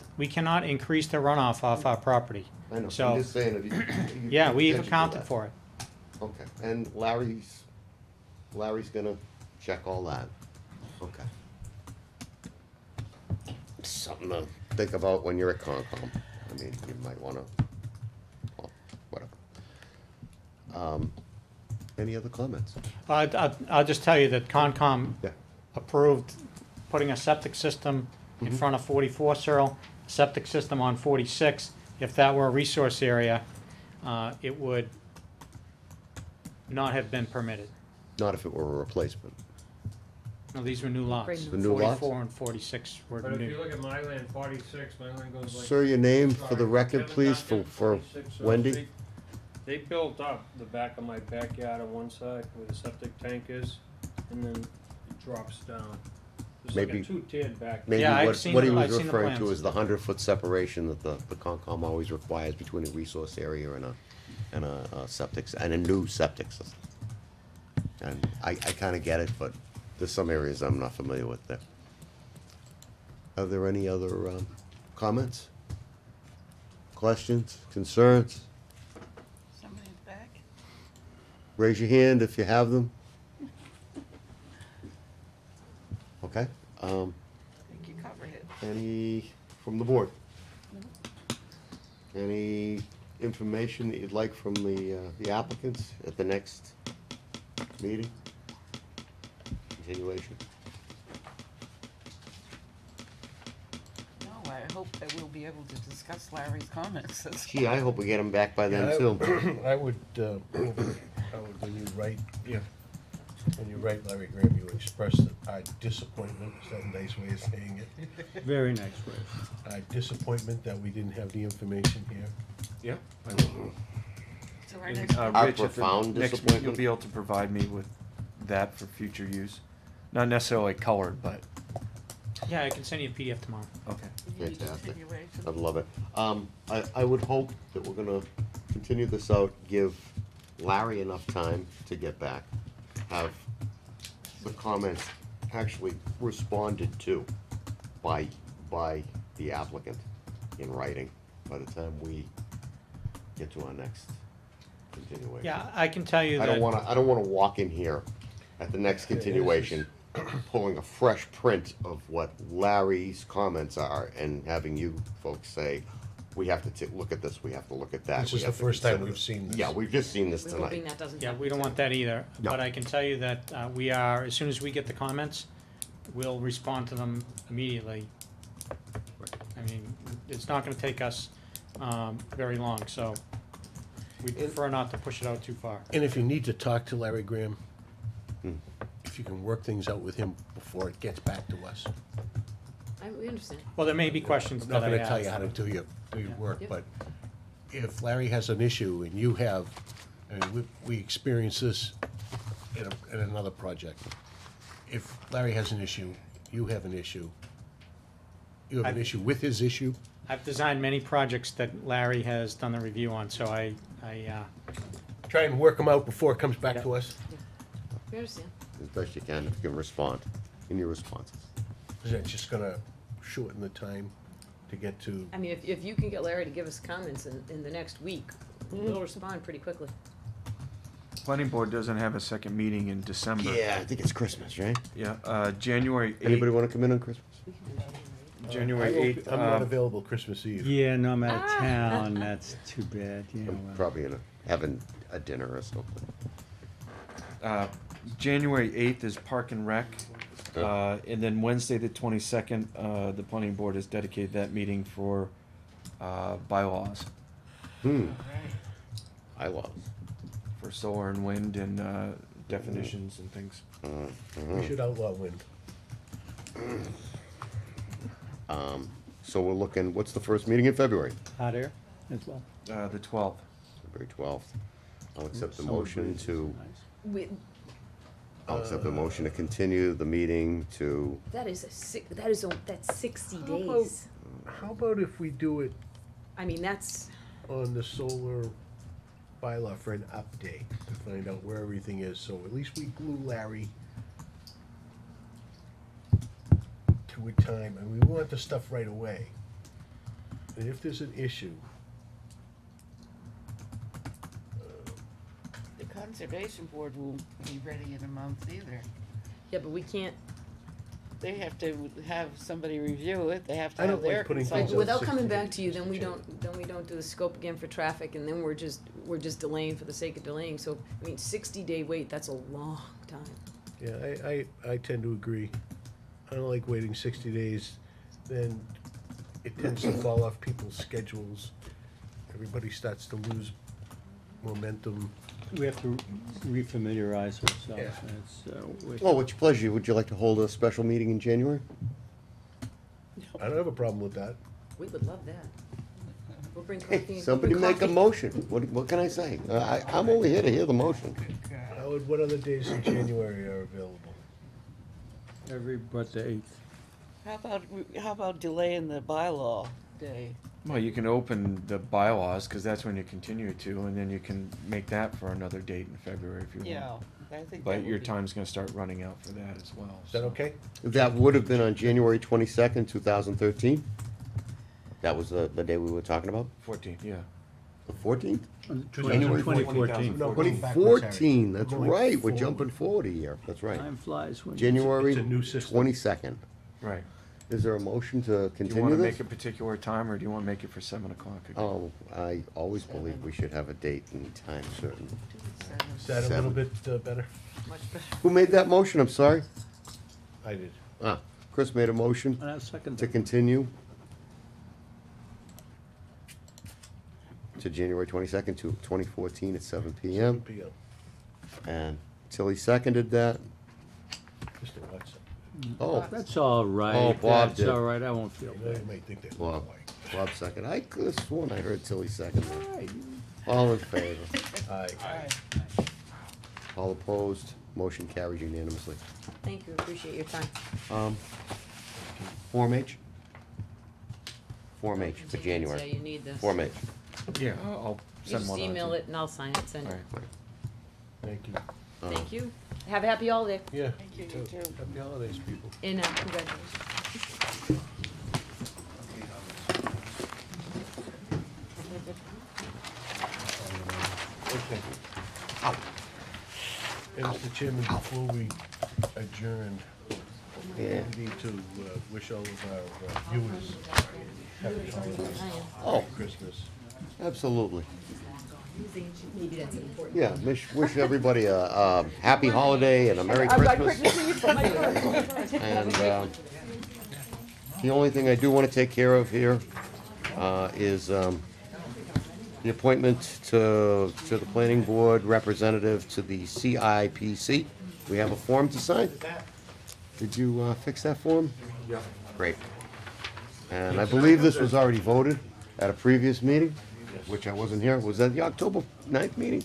increase the runoff off our property. I know, So- I'm just saying, have you? Yeah, we've attention to accounted that? for it. Okay, and Larry's gonna check all that, okay. Something to think about when you're at Concom, I mean, you might wanna, well, whatever. Any other comments? I'll just tell you that Concom Yeah. approved putting a septic system in Mhm. front of 44 Searle, septic system on 46. If that were a resource area, it would not have been permitted. Not if it were a replacement. No, these were new lots. Brand new. The new lots? 44 and 46 were But if you new. look at my land, 46, my land goes like. Sir, your name for the Sorry, record, Kevin please, Duncan, for 46 Earl Wendy? Street. They built up the back of my backyard on one side where the septic tank is, and then it drops down. It's like a Maybe- two-tiered back. Maybe Yeah, I've what, seen what he the- was I've seen the referring to plans. is the 100-foot separation that the Concom always requires between a resource area and a septic, and a new septic system. And I kinda get it, but there's some areas I'm not familiar with there. Are there any other, comments? Questions, concerns? Somebody's back? Raise your hand if you have them. Okay, I think you covered it. any from the board? Any information that you'd like from the applicants at the next meeting? Continuation? No, I hope that we'll be able to discuss Larry's comments. Gee, I hope we get them back by then Yeah, too. I would, when you write, when you write Larry Graham, you express our disappointment, is that a nice way of saying it? Very nice way. Our disappointment that we didn't have the information here. Yeah. So our And, next, Our Rich, at the profound next meeting, disappointment. you'll be able to provide me with that for future use. Not necessarily colored, but, Yeah, I can send you a PDF tomorrow. okay. you need Fantastic. continuation. I'd love it. I would hope that we're gonna continue this out, give Larry enough time to get back, have the comments actually responded to by the applicant in writing by the time we get to our next continuation. Yeah, I can tell you I that. don't wanna walk in here at the next continuation, pulling a fresh print of what Larry's comments are and having you folks say, we have to look at this, we have to look at that. This we is the have to first time consider we've this." seen this. Yeah, we've just seen this We're hoping tonight. that doesn't Yeah, happen. we don't want that either, No. but I can tell you that we are, as soon as we get the comments, we'll respond to them immediately. I mean, it's not gonna take us very long, so we prefer not to push it out too far. And if you need to talk to Larry Graham, Hmm. if you can work things out with him before it gets back to us. We understand. Well, there may be questions I'm that not I gonna tell you have. how to do your work, Yep. but if Larry has an issue and you have, I mean, we experienced this in another project. If Larry has an issue, you have an issue, you have an I've- issue with his issue, I've designed many projects that Larry has done the review on, so I try and work them out before it comes back to us. We understand. As best you can, if you can respond in your responses. Cause that's just gonna shorten the time to get to, I mean, if you can get Larry to give us comments in the next week, we'll respond pretty quickly. Planning board doesn't have a second meeting in December. Yeah, I think it's Christmas, right? Yeah, January Anybody 8th, wanna come in on Christmas? January I won't 8th. be- I'm not available Christmas Eve. Yeah, no, I'm out of town, that's too bad, yeah, I'm well. probably having a dinner or something. January 8th is Park and Rec. And then Wednesday, the 22nd, the planning board has dedicated that meeting for bylaws, I love. for solar and wind and definitions and things. We should outlaw wind. So we're looking, what's the first meeting in February? Hot air as well. The 12th. February 12th. I'll accept the Summer motion breeze is to, nice. I'll accept the motion to continue the meeting to, That's 60 How about- days. How about if we do it I mean, that's, on the solar bylaw for an update to find out where everything is, so at least we glue Larry to a time, and we want the stuff right away. And if there's an issue, The conservation board won't be ready in a month either. yeah, but we can't, They have to have somebody review it, they have to I have don't like their putting things like, on consultant. without 60 coming back days to you, then we to don't do the scope again for traffic, and then we're just delaying for the sake of delaying, so, I mean, 60-day wait, that's a long time. Yeah, I tend to agree. I don't like waiting 60 days, then it tends to fall off people's schedules. Everybody starts to lose momentum. We have to refamiliarize ourselves, Yeah. and it's, with. well, what's your pleasure? Would you like to hold a special meeting in January? I don't have a problem with that. We would love that. We'll bring Hey, coffee. somebody we'll bring make a coffee. motion. What can I say? I'm only here to hear the motion. Howard, what other days in January are available? Every but the 8th. How about delaying the bylaw day? Well, you can open the bylaws, because that's when you continue to, and then you can make that for another date in February if you want. Yeah, I think that But would your be- time's gonna start running out for that as well. Is that so. okay? That would have been on January 22nd, 2013. That was the day we were talking about? 14th, yeah. The 14th? January 2014. No, going backwards, 2014, Harry. that's Going right, we're forward. jumping forward a year, that's right. Time flies when. January It's a new system. 22nd. Right. Is there a motion to Do you continue wanna this? make a particular time, or do you wanna make it for 7 o'clock again? Oh, I always believe we should have a date and time certain. Is that a little bit better? Much better. Who made that motion, I'm sorry? I did. Ah, Chris made a motion And I'll second to that. continue to January 22nd to 2014 at 7 PM. PM. And Tilly seconded that. Mr. Watson. Oh, That's all right. Oh, Bob That's did. all right, I won't feel You know, bad. you may think that. Bob, Bob seconded. I could've sworn I heard Tilly second that. All in favor? Aye. All opposed? Motion carries unanimously. Thank you, appreciate your time. Form H? Form H for Yeah, January. you need this. Form H. Yeah, I'll You send just one on to email you. it and I'll sign it, send it. Alright. Thank you. Thank you. Have a happy holiday. Yeah. Thank you, you too. Happy holidays, people. And congratulations. Okay. And Mr. Chairman, before we adjourn, Yeah. we need to wish all of our viewers happy holidays. Oh. Merry Christmas. Absolutely. Maybe that's important. Yeah, wish everybody a happy holiday and a Merry Christmas. And the only thing I do want to take care of here is the appointment to the planning board representative to the CIPC. We have a form to sign. Did you fix that form? Yeah. Great. And I believe this was already voted at a previous meeting, which I wasn't here. Was that the October 9th meeting?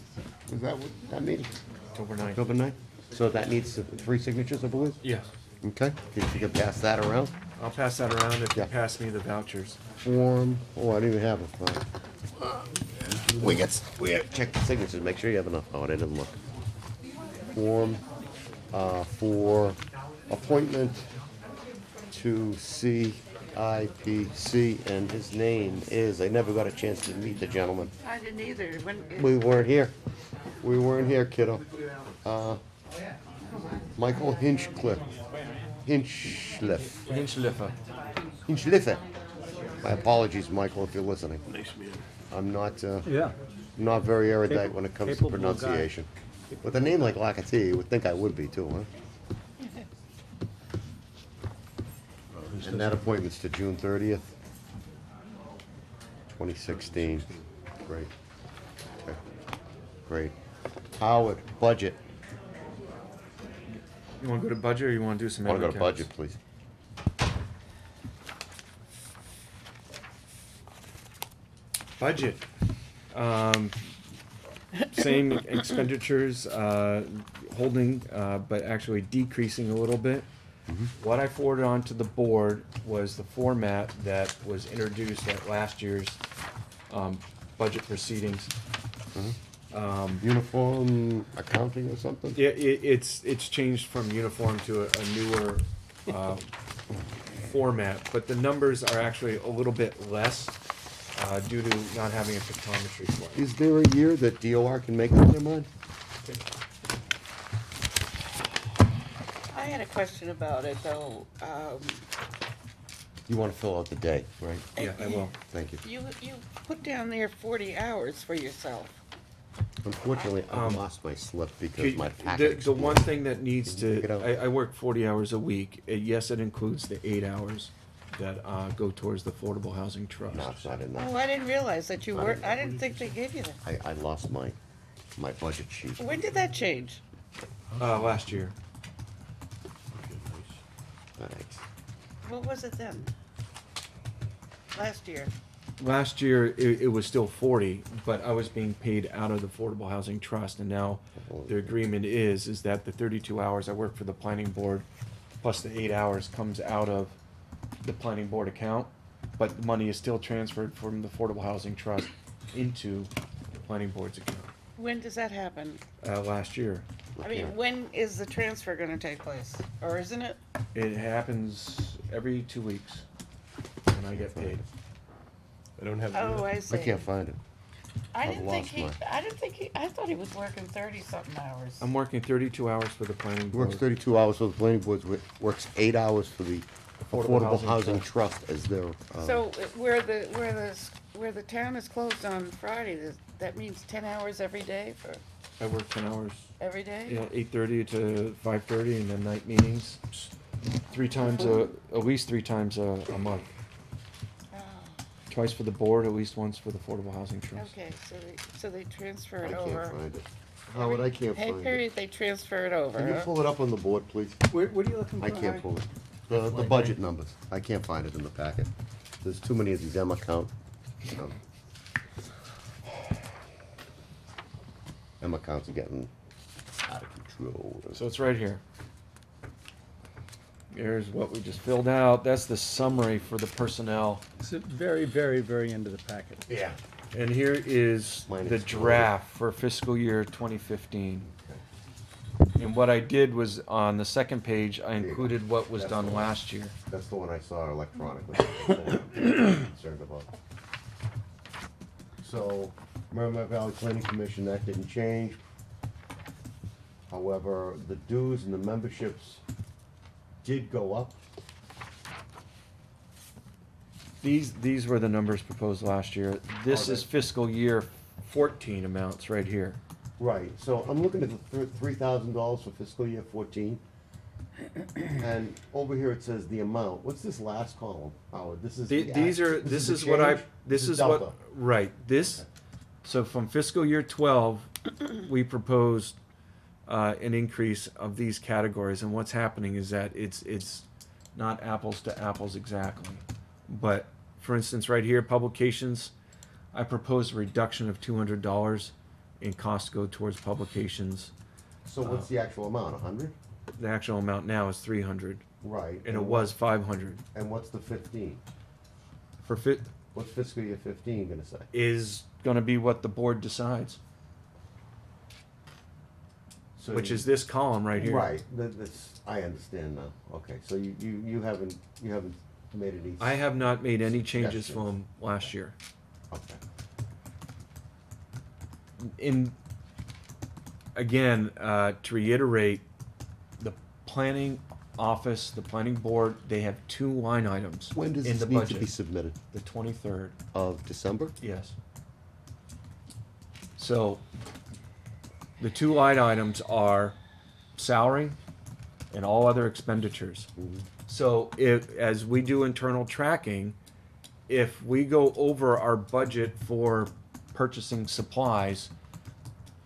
Was that that meeting? October 9th. October 9th? So that needs 3 signatures, I believe? Yes. Okay, if you can pass that around. I'll pass that around if you Yeah. pass me the vouchers. Form, oh, I didn't even have a, we got, check the signatures, make sure you have enough. Oh, I didn't look. Form, for appointment to CIPC, and his name is, I never got a chance to meet the gentleman. I didn't either. We weren't here. We weren't here, kiddo. Michael Hinchcliffe. Hinchliffe. Hinchliffe. My apologies, Michael, if you're listening. Nice man. I'm not, Yeah. not very erudite when it comes to Capable guy. pronunciation. With a name like Locatee, you would think I would be too, huh? And that appointment's to June 30th, 2016. Great. Okay. Great. Howard, budget. You wanna go to budget, or you wanna do some Wanna go other to accounts? budget, please? Budget. Same expenditures, holding, but actually decreasing a little bit. What I forwarded on to the board was the format that was introduced at last year's, budget proceedings. Uniform accounting or something? Yeah, it's changed from uniform to a newer, format, but the numbers are actually a little bit less, due to not having a pictometry for it. Is there a year that DOR can make up their mind? I had a question about it, though. You wanna fill out the day, right? Yeah, I will. Thank you. You put down there 40 hours for yourself. Unfortunately, I lost my slip because Okay, my packet the one exploded. thing that needs Can you pick it to, up? I work 40 hours a week. Yes, it includes the 8 hours that go towards the Affordable Housing Trust. No, it's not in Oh, there. I didn't realize that you were, I didn't think they gave you that. I lost my budget sheet. When did that change? Last year. Okay, nice. Thanks. What was it then? Last year? Last year, it was still 40, but I was being paid out of the Affordable Housing Trust, and now the agreement is that the 32 hours I work for the planning board, plus the 8 hours comes out of the planning board account, but the money is still transferred from the Affordable Housing Trust into the planning board's account. When does that happen? Last year. I mean, when is the transfer gonna take place? Or isn't it? It happens every 2 weeks when I get paid. I don't have. Oh, I see. I can't find it. I I've didn't lost think I thought he was working 30-something hours. I'm working 32 hours for the planning He works board. 32 hours for the planning board, works 8 hours for the Affordable Housing Housing Trust. Trust as their, So where the town is closed on Friday, that means 10 hours every day for I work 10 hours. every day? Yeah, 8:30 to 5:30, and then night meetings. At least three times a month. Oh, Twice for the board, at least once for the Affordable Housing Trust. okay, so they transfer I it can't over. find it. Howard, I can't Pay find it. period, they transfer it over, Can you huh? pull it up on the board, please? What are you looking for? I can't pull it. The budget numbers. I can't find it in the packet. There's too many of these M account. M accounts are getting out of control. So it's right here. Here's what we just filled out. That's the summary for the personnel. It's at very, very, very end of the packet. Yeah. And here is Mine the is draft for fiscal year 2015. And what I did was, on the second page, I included what was That's done the one. last year. That's the one I saw electronically. That's the one I'm concerned about. So, Merrimack Valley Planning Commission, that didn't change. However, the dues and the memberships did go up. These were the numbers proposed last year. This Oh, is that- fiscal year 14 amounts right here. Right, so I'm looking at the $3,000 for fiscal year 14. And over here it says the amount. What's this last column, Howard? This is These are, this is what I, this is what, right, this, so from fiscal year 12, we proposed an increase of these categories, and what's happening is that it's not apples to apples exactly. But, for instance, right here, publications, I proposed a reduction of $200 in costs go towards publications. So what's the actual amount, 100? The actual amount now is 300, Right. and it was 500. And what's the 15? For fit, What's fiscal year 15 gonna say? is gonna be what the board decides, So which you- is this column right here. Right, that's, I understand now. Okay, so you haven't made any. I have not made any changes Suggestions. from last year. Okay. Again, to reiterate, the planning office, the planning board, they have 2 line items When does in this the need to be budget. submitted? The 23rd, Of December? yes. So, the 2 line items are salary and all other expenditures. So as we do internal tracking, if we go over our budget for purchasing supplies,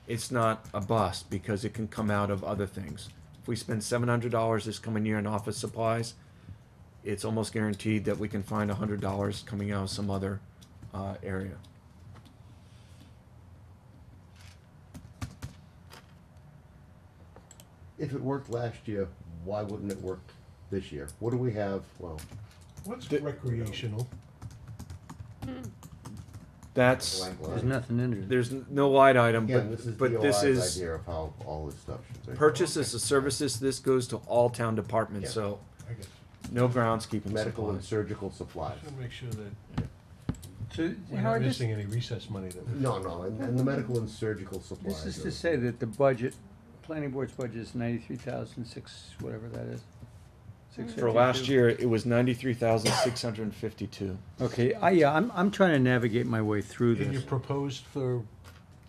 it's not a bust because it can come out of other things. If we spend $700 this coming year in office supplies, it's almost guaranteed that we can find $100 coming out of some other area. If it worked last year, why wouldn't it work this year? What do we have? Well, What's recreational? That's, blank There's line. nothing in it. there's no line item, Again, this is but this DOI's is idea of how all this stuff should be. purchases of services, this goes to all town departments, Yeah. so I guess. no groundskeeping Medical and supplies. surgical supplies. Just wanna make sure that So, we're not Howard, this, missing any recess money that we. No, and the medical and surgical supplies. this is to are- say that the budget, planning board's budget is 93,006, whatever that is. For last 652. year, it was 93,652. Okay, I'm trying to navigate my way through And you this. proposed for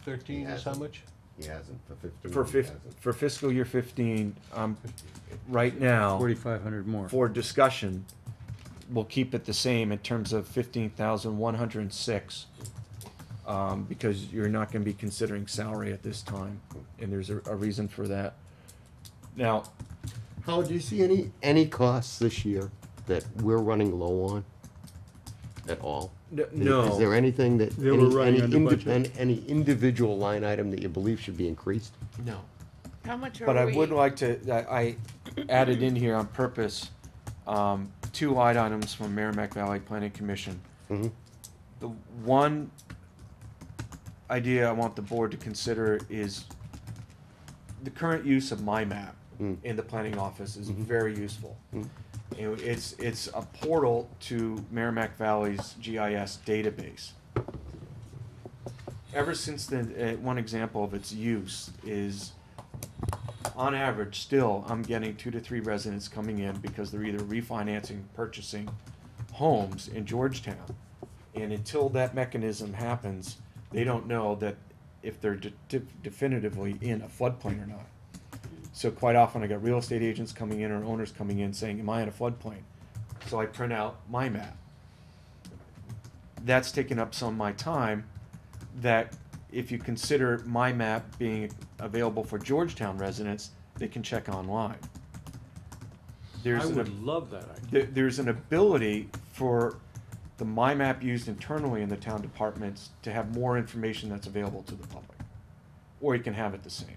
13 is how much? He hasn't, for 15. For he hasn't. for fiscal year 15, right now, 4,500 more. for discussion, we'll keep it the same in terms of 15,106. Because you're not gonna be considering salary at this time, and there's a reason for that. Now, Howard, do you see any costs this year that we're running low on at all? no. Is there anything that, That we're running under budget? any individual line item that you believe should be increased? No. How much are we? But I would like to, I added in here on purpose, 2 line items from Merrimack Valley Planning Commission. Mhm. The one idea I want the board to consider is the current use of MyMap in the planning office is very useful. You know, it's a portal to Merrimack Valley's GIS database. ever since the, one example of its use is, on average, still, I'm getting 2 to 3 residents coming in because they're either refinancing, purchasing homes in Georgetown. And until that mechanism happens, they don't know that if they're definitively in a floodplain or not. So quite often I got real estate agents coming in or owners coming in saying, am I in a floodplain? So I print out my map. That's taken up some of my time, that if you consider my map being available for Georgetown residents, they can check online. I would love that idea. There's an ability for the My Map used internally in the town departments to have more information that's available to the public. Or you can have it the same.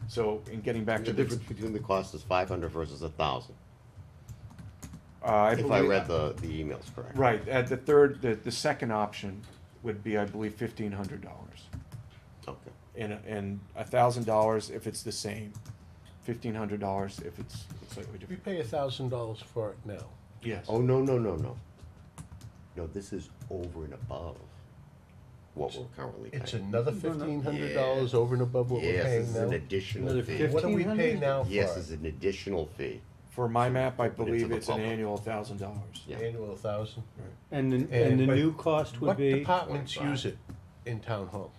So in getting back The to the. difference between the cost is 500 versus 1,000. If I believe- read the emails correctly. Right, at the second option would be, I believe, $1,500. Okay. And $1,000 if it's the same, $1,500 if it's slightly We different. pay $1,000 for it now. Yes. Oh, no. No, this is over and above what we're currently paying. It's another $1,500 over and above what we're Yes, paying it's now? an additional Another fee. What do we pay now for Yes, it? it's an additional fee. For my map, I Open it to believe the it's an public. annual $1,000. Yeah. Annual 1,000? And the but new cost would What be? departments 25. use it in town hall?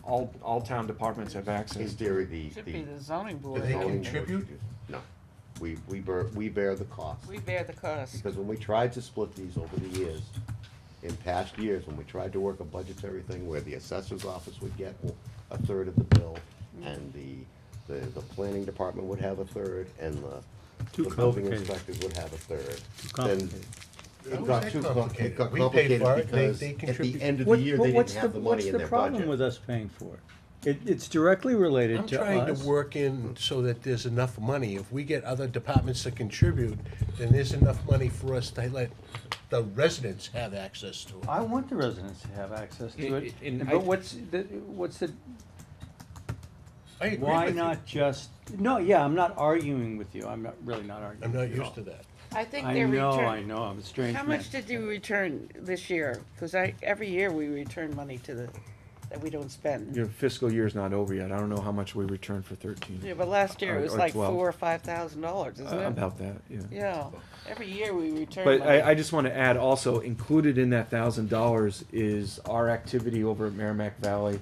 All town departments have In access. theory, Should be the zoning Do board. they zoning board contribute? should do- No, we bear the cost. We bear the cost. Because when we tried to split these over the years, in past years, when we tried to work a budgetary thing where the assessor's office would get a third of the bill, and the planning department would have a third, and Too the building complicated. inspectors would have a third, then complicated. it How got is too that complicated. It got We pay complicated for it, because they at contribute. the end of the year, they didn't have the money What's in the their problem budget. with us paying for it? It's directly related I'm to trying to us. work in so that there's enough money. If we get other departments to contribute, then there's enough money for us to let the residents have access to it. I want the residents to have access to it, And I- but what's the, I agree why with you. not just, no, yeah, I'm not arguing with you, I'm really not arguing I'm with not you at used all. to that. I think I their know, return. I'm a strange How man. much did you return this year? Because every year we return money that we don't spend. Your fiscal year's not over yet. I don't know how much we returned for 13. Yeah, but last year it was Or like 12. $4,000 or $5,000, isn't it? About that, yeah. Yeah, every year we return But money. I just want to add also, included in that $1,000 is our activity over at Merrimack Valley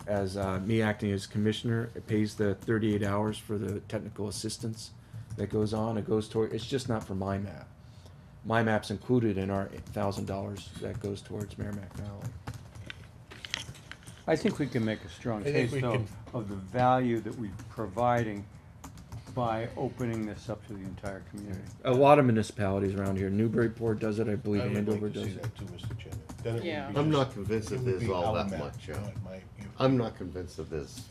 as me acting as commissioner. It pays the 38 hours for the technical assistance that goes on. It goes toward, it's just not for my map. My map's included in our $1,000 that goes towards Merrimack Valley. I think we can make a strong I think case, we though, can- of the value that we're providing by opening this up to the entire community. A lot of municipalities around here, Newburyport does it, I believe I would Andover like to does see it. that too, Mr. Chairman. Then it would Yeah. be- I'm not convinced it that would there's be all our that map, much. not my- you- I'm not convinced that there's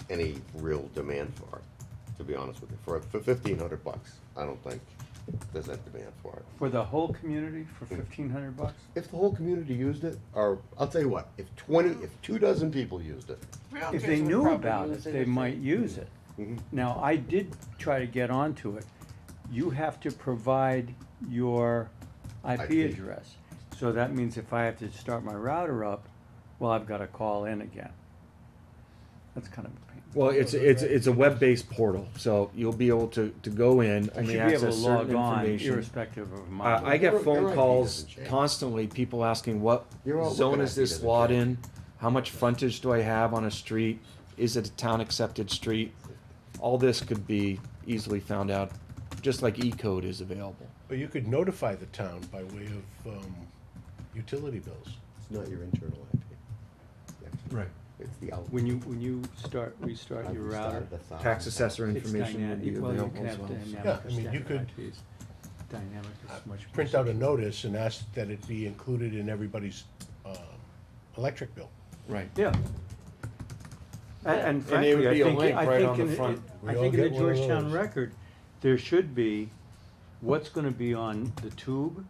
any real demand for it, to be honest with you. For $1,500, I don't think there's any demand for it. For the whole community, for $1,500? If the whole community used it, or, I'll tell you what, if 2 dozen people used it, If they Realtors would knew probably about use it, it they if might use it. Mhm. Now, I did try to get onto it. You have to provide your IP IP. address. So that means if I have to start my router up, well, I've gotta call in again. That's kind of a pain. Well, it's a web-based portal, so you'll be able to go in, I should only be able to access certain log on information. irrespective of my. I get Your phone IP calls doesn't change. constantly, people asking what Your zone IP is this doesn't lot change. in? How much frontage do I have on a street? Is it a town-accepted street? All this could be easily found out, just like E-code is available. But you could notify the town by way of utility bills. it's not your internal IP. Actually. Right. It's the out. When you restart your router. Tax assessor It's information will dynamic. be Well, you available can as have well. dynamic Yeah, or I mean, you static could- IPs. Dynamic is much. more Print out a secure. notice and ask that it be included in everybody's electric bill. Right. Yeah. And there frankly, would I be a think, link I right think on the in, front. We I all think in the get one of Georgetown those. record, there should be what's gonna be on the tube.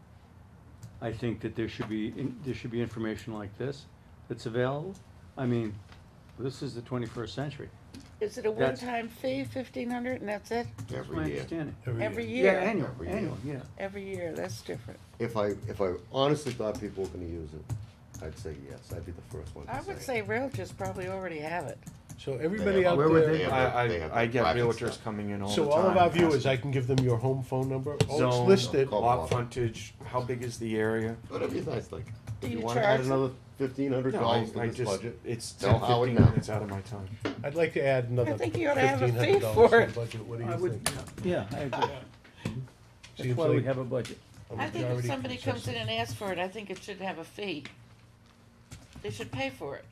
I think that there should be, there should be information like this that's available. I mean, this is the 21st century. Is it a That's- one-time fee, 1,500, and that's it? That's my Every year. understanding. Every Yeah, year? annual, Every year. annual, yeah. Every year, that's different. If I honestly thought people were gonna use it, I'd say yes, I'd be the first one to I would say realtors probably already have it. So everybody out Where would there, they have their- they have I their get private realtors stuff. coming in all the so time. all of our asking viewers, I can give them your home phone number? Oh, it's zone, listed. lot frontage, how big is the area? Whatever you guys like. Do If you you wanna add charge another $1,500 No, I to this just, budget, it's tell 10, Howard 15 now. minutes out of my time. I'd like to add another I think you ought to have a fee $1,500 for to the it. budget. What do I you would, think? yeah, I agree. That's Seems why we like have a budget. a I think if majority somebody comes in consensus. and asks for it, I think it should have a fee. They should pay for it.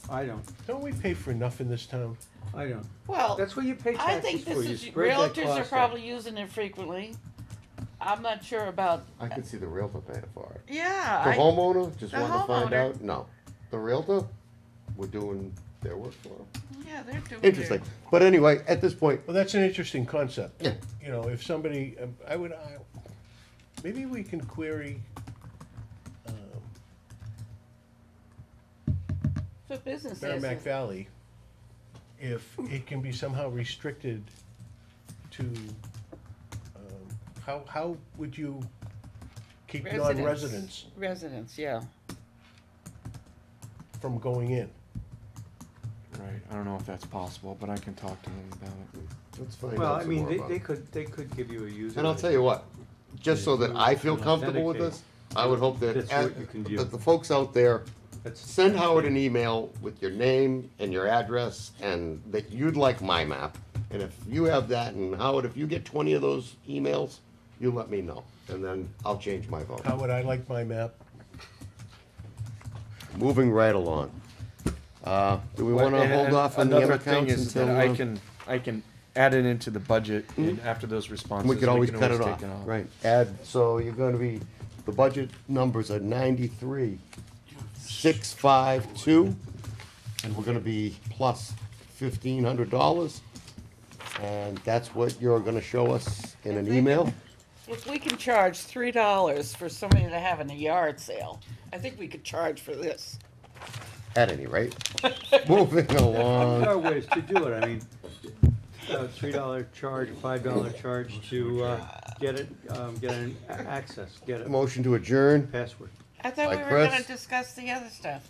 I don't, Don't we pay for enough in this town? I don't. Well, That's what you pay I taxes think for, this you is, spread that realtors are cost out. probably using it frequently. I'm not sure about, I could see the realtor paying for it. yeah. The I- homeowner just the wanted to find homeowner. out, no. The realtor, we're doing their work for them. Yeah, they're doing Interesting, but anyway, at this point, Well, that's an interesting concept. Yeah. You know, if somebody, maybe we can query, For businesses. Merrimack Valley, if it can be somehow restricted to, how would you keep non-residents Residents, yeah. from going in? Right, I don't know if that's possible, but I can talk to them about it. let's find Well, out I some mean, more about they it. could, they could give you a user. And I'll tell you what, just so that I feel comfortable with this, I would hope that, That's what you can do. that the folks out there That's- send Howard an email with your name and your address and that you'd like my map. And if you have that, and Howard, if you get 20 of those emails, you let me know, and then I'll change my vote. How would I like my map? Moving right along. Do we wanna And hold off on the other another thing accounts is until? that I can add it into the budget, and after those responses, We could always cut it take off, right, add, so you're gonna be, the budget numbers are 93,652, and we're gonna be plus $1,500. And that's what you're gonna show us in an email? If we can charge $3 for somebody to have in a yard sale, I think we could charge for this. At any rate, moving There along. are ways to do it, I mean, $3 charge, $5 charge to, get it, get an access, get a Motion to adjourn, password. I thought By we were gonna Chris. discuss the other stuff.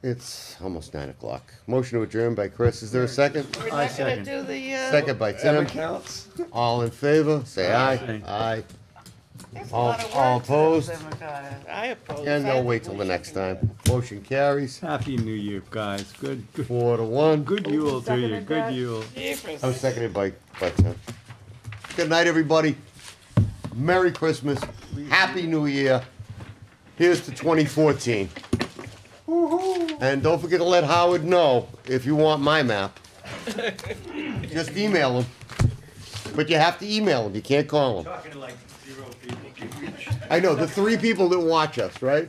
it's almost 9 o'clock. Motion to adjourn by Chris, is there a second? We're I not gonna second. do the, Second by Tim. counts. All in favor, say aye. Aye. Aye. There's a all- lot of all words in opposed? them, I oppose. And I they'll think wait till we the should next do time. Motion carries, Happy New Year, guys, good, 4-1. good Yule to you, seconded good that? Yule. that. Jeepers. I was seconded by Tim. Good night, everybody. Merry Christmas. Happy New Year. Here's to 2014. And don't forget to let Howard know if you want my map. Just email him. But you have to email him, you can't call him. Talking to like 0 people. I know, the 3 people that watch us, right?